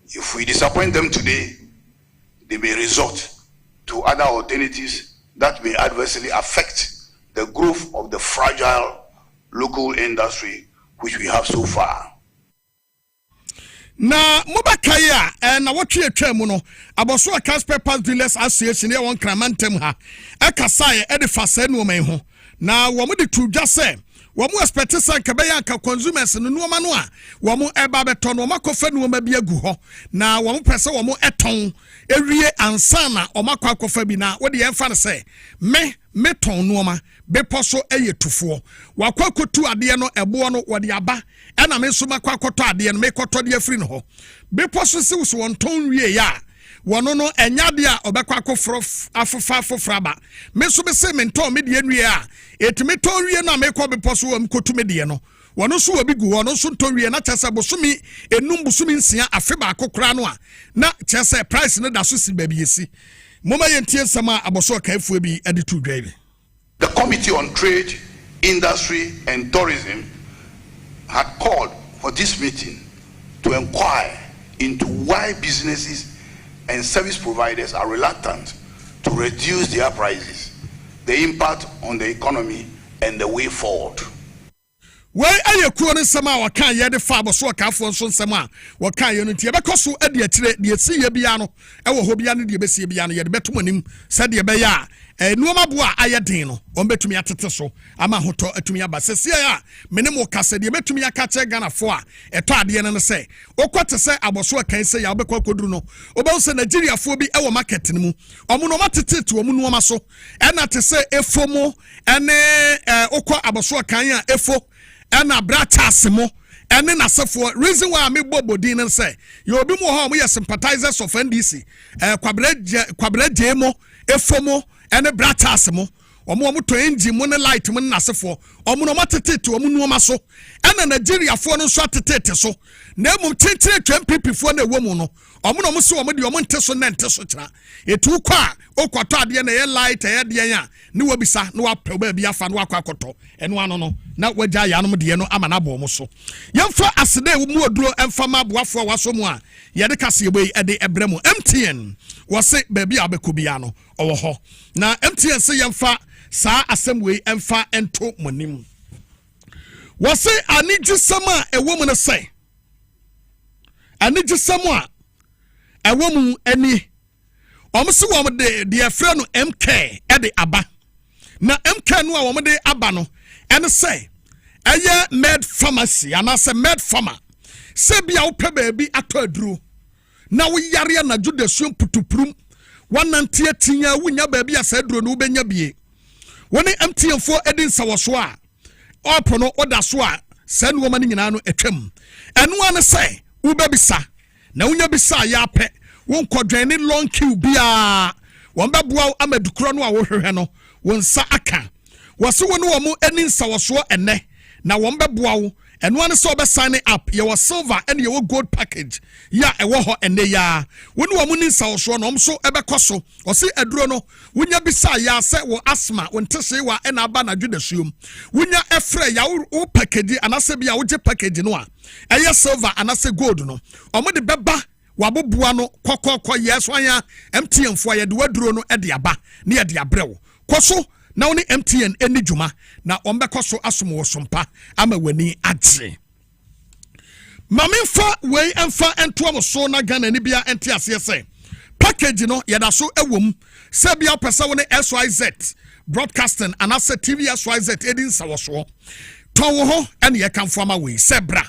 If we disappoint them today, they may resort to other alternatives that may adversely affect the growth of the fragile local industry which we have so far. Na mobakaya na wotwe atwam no aboso aka Spare Parts Dealers Association ya won kramantem ha akasaye edifase no man ho na wo de tudwa se wo mu expect san ka beya ka consumers no no ma no a wo mu eba beto no makofa no ma bi agu ho na wo mu pese wo mu eton ewie ansa na o makwa akofa bi na wo de yemfa ne se me ton no ma beposo eye tufo wakwa kotu ade no ebo no wo de aba ena me so makwa koto ade no me koto de afri no ho beposo se wo won ton wie ya wono no enyade a obekwa akofro afofa fofraba me so be se mento me de nwie a etime to wie na me ko bepo so am kotume de no wono so obi gu wono so to wie na chese bosumi enum bosumi nsia afeba akokra no a na chese price no da so si ba bi esi moma yentie sama aboso kaifu bi ade to dwa. The Committee on Trade, Industry and Tourism had called for this meeting to inquire into why businesses and service providers are reluctant to reduce their prices, the impact on the economy, and the way forward. Why are you calling some hour? Can you the father so careful son sama? What can you not? Because so at the sea biano, our hobian, the Bessie Biano, the betumanim, said the Baya. No mabua ayadino, ombetu mi atteso, ama hoto etumi abase sia menemo kase de betumi akache Ghana fo a eto ade ne se okwate se aboso kan se ya obekwa koduru no obawo se Nigeria fo bi e wo market ne mu omo no matete to omo no maso e na te se efomo ene okwa aboso kan ya efo ena brachas mo ene na sefo reason why me bobodin ne se ye obi mo ho mo ye sympathizers of NDC kwabreje mo efomo ene bratas mo omo to engine mo ne light mo na sefo omo no matete to omo nuoma so ena Nigeria fo no so atete so na emum tentire twem PP fo na ewo mu no omo no mo se omo de omo nte so na nte so kira etu kwa okwato ade na ye light ye de ya ne wabisa na wapɛ ba bia fa na wakwakoto eno ano no na wagya ya no de no ama na bo mo so yemfa asede mu oduro emfa ma boafo waso mu a ye de kase ye boy ede ebremu MTN wose ba bia abekobia no owo ho na MTN se yemfa saa asemwe emfa ento monim wose anigisama ewo mu ne se anigisama ewo mu ani omse wo de efre no MK e de aba na MK no a wo de aba no ene se eye med pharmacy anase med pharma se bia wo pe ba bi ato aduro na wo yare na judesuo putuprum wanantie tinya wunya ba bi asaduro no benya bie woni MTN fo edin sawoso a opono oda so a se no ma nyina no etwam eno ane se wo ba bisa na wunya bisa ya pe won kodwen ni long queue bia won ba boa amadukro no a wo hwehwe no won sa aka wose woni wo mo enin sawoso enne na won ba boa wo eno ane so be sign up ye was silver and ye gold package ya e wo ho enne ya woni wo mo nin sawoso no mso e be koso wose aduro no wunya bisa ya se wo asthma won tese wa e na aba na dwedasuom wunya efre ya wo package anase bia wo je package no a eye silver anase gold no omo de beba wabobua no kokoko yeso anya MTN fo ye de waduro no e de aba na ye de abrewo koso na woni MTN eni dwuma na ombekoso asomo sompa ama wani agye mamemfa wei emfa ento mo so na Ghana ni bia ente ase se package no ye da so ewom se bia pesa woni SYZ broadcasting anase TV SYZ edin sawoso ton wo ho ene ye kanfo ama wei se bra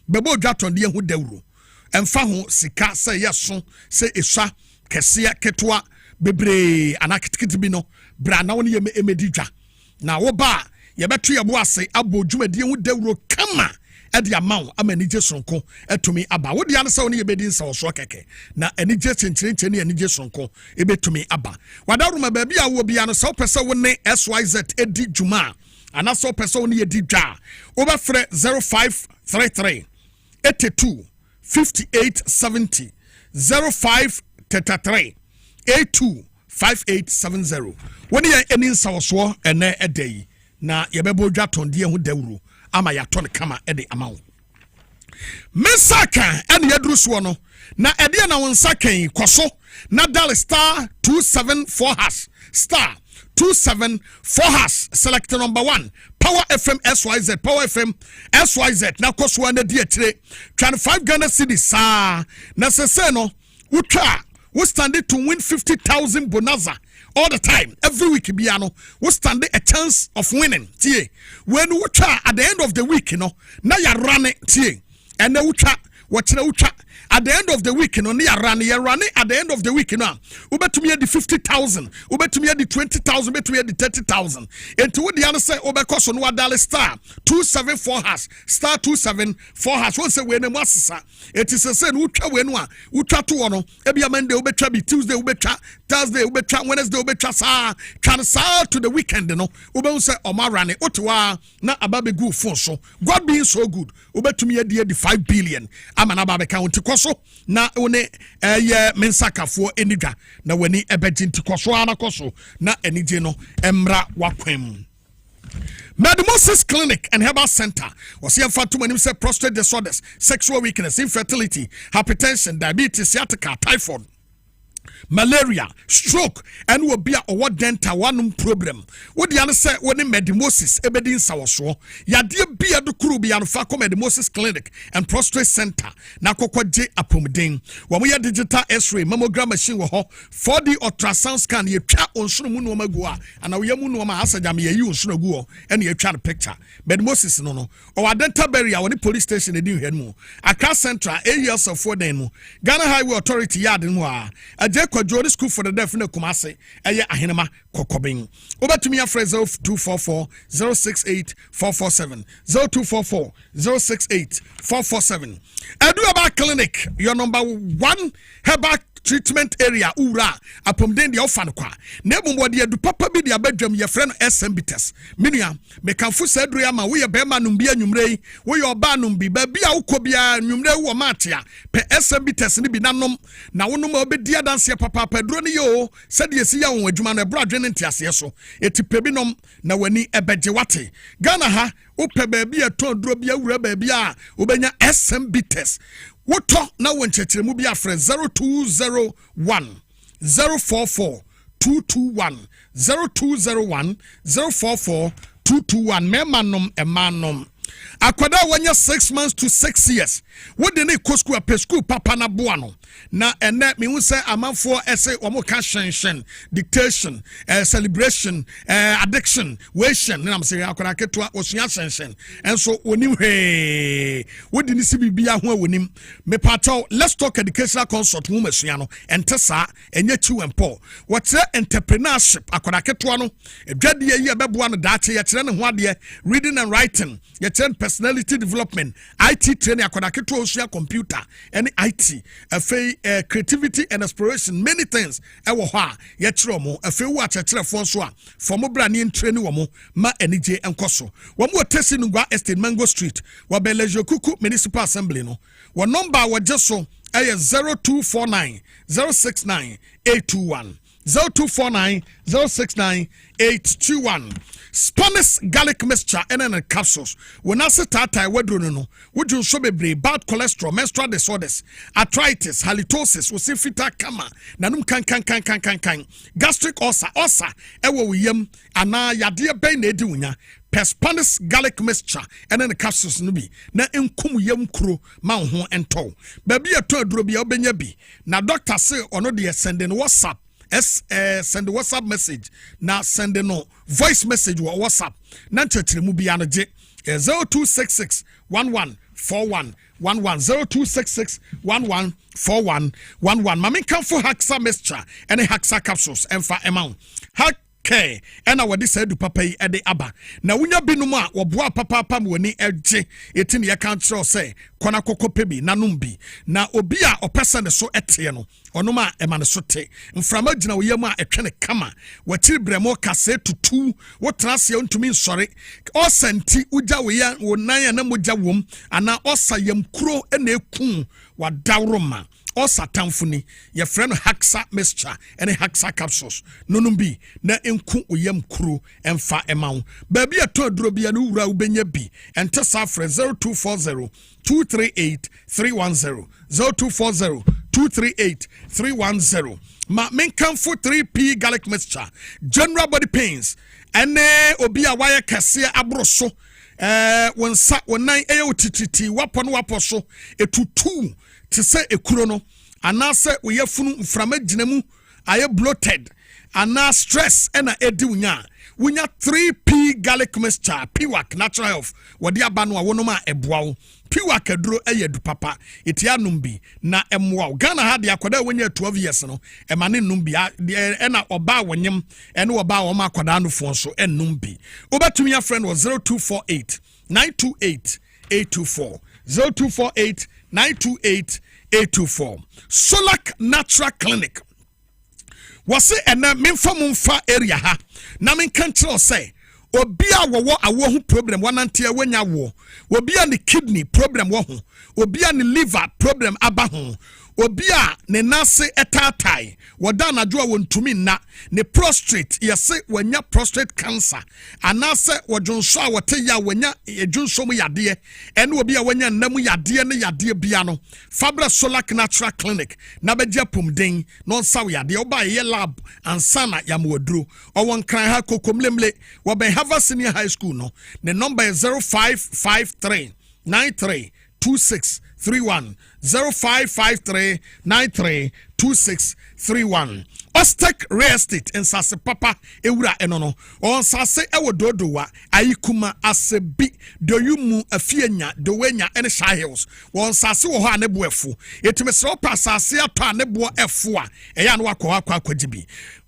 bebo odwaton de hu dawuro emfa ho sika se yeso se eswa kese ketwa bebre anakitikiti bi no bra na woni ye emedidwa na wo ba ye beto ye bo ase abo dwumadi hu dawuro kama edi amaw amanije sonko etumi aba wo dia ne se woni ye bedin sa so keke na anije chenchire ne anije sonko ebetumi aba wadaruma ba bia wo bia no se opese wo ne SYZ edi dwuma ana se opese wo ne ye didwa wo be frɛ 0533 82 5870 0533 82 5870 when ye enin sawoso ene edei na yebebo dwaton de hu dawuro ama yaton kama ede amawo mesaka ene yaduru so no na ede na wonsa kan koso na dial star 274 hash star 274 hash select number 1 Power FM SYZ Power FM SYZ na koso na di atire 25 Ghana cedis na sese no utwa we stand to win 50,000 bonanza all the time every week biano we stand a chance of winning tie when we try at the end of the week you know na ya run it tie and na utwa watchna utwa at the end of the week no near run at the end of the week no ubetumi di 50,000 ubetumi di 20,000 ubetumi di 30,000 enti wo the answer obekoso no wadale star 274 hash star 274 hash won say we na masesa eti say no utwa we no a utwa to no ebia Monday ubetwa bi Tuesday ubetwa Thursday ubetwa Wednesday ubetwa saa can to the weekend no ube say omarane otwa na ababegu phone so God being so good ubetumi di 5 billion ama na babeka wonti koso na one mensakafo enidwa na wani ebeji nti koso ana koso na enije no emra wakwem. Midwives Clinic and Herbal Center was here for 2 months. Say prostate disorders, sexual weakness, infertility, hypertension, diabetes, sciatica, typhoid, malaria, stroke, and will be a what dental one problem. What the answer when the Midwives ebedin sawaso ya dear be a crew be an fako Midwives Clinic and Prostate Center na kokwa J apomden when we digital x-ray mammogram machine wo 4D ultrasound scan ye twa onsono mu no magua and we mu no ma asajam ye yi onsono guo and ye twa picture Midwives no or dental barrier when the police station edin hwe mu Accra Central areas of 4 den mu Ghana Highway Authority yard no a Jodi School for the Deaf in Kumasi, Aya Ahinema Kokobing. Over to me a phrase of 244 068 447 0244 068 447. Eduaba Clinic, your number 1 herbal treatment area ura apomden de ofan kwa na ebombo de du papa bi de abadwam ye frɛ no SMBTS menua mekanfo sadru ya ma wo ye bema num bi anwumrei wo ye oba num bi ba bi a wokobia anwumrei wo matia pe SMBTS ni bi nanom na wonom obedi adanse papa padro ne yo sɛde esi ya won adwuma no ebro adwene ntiase so etipe bi nom na wani ebegye wate Ghana ha upe baby a ton dro bia wura baby a obenya SMBTS woto na wonchechiremu bia frɛ 0201 044 221 0201 044 221 memanom emanom akwada wanya 6 months to 6 years wode ne kosku a pesku papa na boa no na ene me hu se amanfo ese omo ka hwenshen dictation celebration addiction wation na am say akwada ketua osua hwenshen enso onim he wode ni si bibia ho a wonim me pato let's talk educational consult wo masua no ente sa enye chiwempo what entrepreneurship akwada ketua no edwade yi ebeboa no daache ye kire ne ho ade reading and writing ye personality development IT training akwada ketua osua computer and IT creativity and exploration many things ewo ho a ye kire mo afi wo akyerefo so a for mo bra ne training wo mo ma enije enkoso wo mo tesi ngwa estate Mango Street wo belejo kuku municipal assembly no wo number wo jeso 0249 069 821 0249 069 821 Spanish garlic mixture and capsules. When I say tata wedruno, would you show bebre bad cholesterol, menstrual disorders, arthritis, halitosis, usifita kama, nanum kan, gastric ulcer, ewo yem, ana yadia bay nedunya. Spanish garlic mixture and then the capsules nubi na enkum yam kro ma ho ento baby ato adurobia obenya bi na doctor say ono de sending WhatsApp send WhatsApp message na send no voice message or WhatsApp na chechiremu bia no je 0266 1141 0266 1141 mami kanfo haxa mixture and haxa capsules emfa amount okay and our decide to papa e de aba na wunya binum a wo boa papa woni eje etini ye kan tro say kona kokope bi nanom bi na obi a opesa ne so ete no onom a ema ne so te mframa gina wo yam a etwe ne kama wachiri bremo kase tutu wo trase ontumi nsore osanti uja wo ya wo nan na moja wom ana osa yam kuro na ekun wa dawroma osatamfuni ye friend haxa mixture and haxa capsules nonum bi na enku oyam kuro emfa emaw baby ato aduro bia no wura ubenya bi ente safre 0240 238 310 0240 238 310 ma menkamfo 3P garlic mixture general body pains ene obi a wire kase abroso wonsa wonan otititi wapo so etutu to say a kurono anase we yefunu mframa ginemu aye bloated ana stress ena edi wunya 3P garlic mixture piwak natural health wodi aba no a wonoma eboawo piwak aduro eyedu papa etia numbi na emwa Ghana ha de akoda wonya 12 years no emane numbi na oba wonyem ene oba wo ma akoda no fo so enumbi obatumi ya friend was 0248 928 824 0248 928 824 Solak Natural Clinic wase ena memfa mumfa area ha na menkantre say obia wo awo ho problem wanante wanya wo obia ne kidney problem wo ho obia ne liver problem aba ho obia ne nase etatai woda na jo wontumi na ne prostrate yese wanya prostate cancer anase wodwonso a wote ya wanya edwonso mu yade ene obia wanya namu yade ne yade bia no Fabra Solak Natural Clinic na bedia pomden no nsaw yade oba ye lab ansana yamwaduro owon kran ha kokomlemle wo ben Harvard Senior High School no the number is 0553 93 2631 0553932631 Ostek Real Estate in Sase Papa Ewura Enono on Sase Ewododowa Ayikuma Asebi do you mu afienya do wenya ene shy hills on Sase wo ha ne boefu etimesro pa Sase ato ne bo efu a eya no akwa kwajibi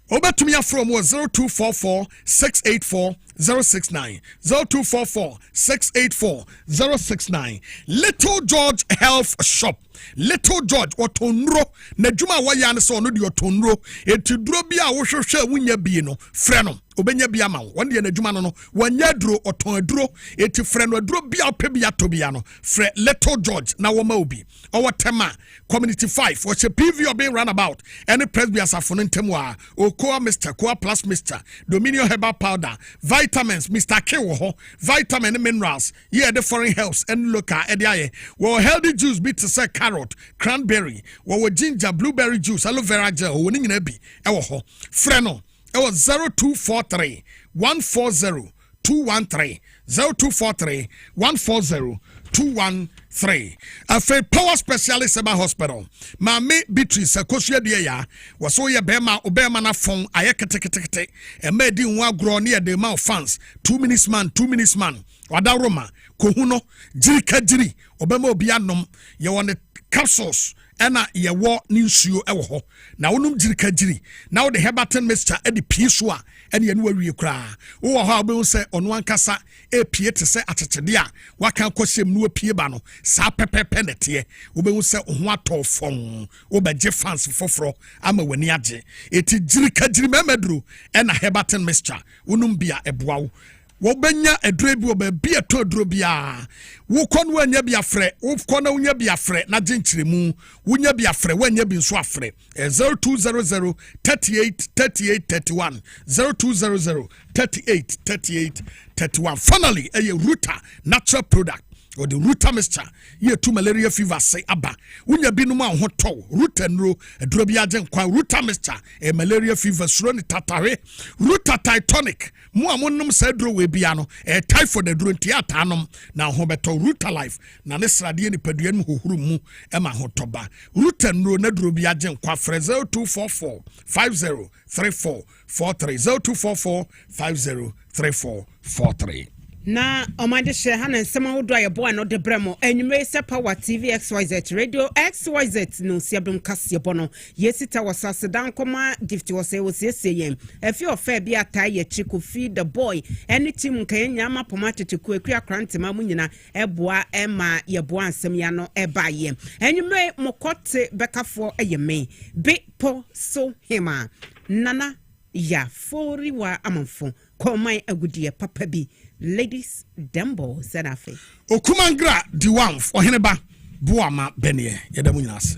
Obatumi from 0244 684 069 0244 684 069 Little George Health Shop Little George otonro na djuma waya ne so no de otonro etiduro bia wo hwehwe wunya bi no frɛ no obenya bia ma won de na djuma no wanya duro oton aduro eti frɛ no aduro bia opɛ bia to bia no frɛ Little George na wo ma obi owo tema community 5 wo che PV obin runabout any presby asafo no ntemu a Okoa Mr. Koa Plus Mr. Dominion Herbal Powder vitamins Mr. K wo ho vitamin and minerals yeah the foreign herbs and local ediaye wo healthy juice be to say carrot cranberry wo ginger blueberry juice aloe vera gel wo ni nyina bi e wo ho freno e wo 0243 140 213 0243 140 213 afa power specialist eba hospital Mame Beatrice akosua de ya waso ye bema obema na fon aye ketekete e ma di nwa agro ne de ma fans 2 minutes man wada roma kohuno jiri obema obi anom ye won capsules ena ye wo ni nsuo e wo ho na wonum jiri na wo de hebatin mixture e de piso a ene ye no awie kra wo ho obe se ono ankasa e pie te se atetede a waka kosem no pie ba no sa pepepe nete obe se ho atofon obeje fans foforo ama wani age eti jiri memaduru ena hebatin mixture wonum bia eboawo wobenya edure bi oba to duro bia wo kon wanya bia frɛ wo kon na wanya bia frɛ na genkyeremu wanya bia frɛ wanya bi nso afrɛ 0200 38 31 0200 38 31 finally a Ruta natural product or the Ruta mixture ye to malaria fever say aba unya binum a ho to Ruta nro eduro bia gen kwa Ruta mixture e malaria fever suro ni tatare Ruta titanic mo amonum sa duro we bia no e typhoid duro ntiata anom na ho beto Ruta life na ne srade ni padua mu hohuru mu e ma ho toba Ruta nro na duro bia gen kwa 0244 5034 43 0244 503443 na omade she hana nsema wodo ayebo ano de bremo enwumre se Power TV XYZ Radio XYZ no siabem kase bono yesita wasase dan koma gift wose yem efi ofa bia tai ye chiko feed the boy any team kan nyama pomate ku akua krante ma munyina eboa ema ye boa ansem ya no eba ye enwumre mokote bekafo eyeme be po so hema nana ya fori wa amanfo komai agudie papa bi Ladies Dembo Senafe. Okumangra Diwanf or Heneba Buama Benye Yadamunas.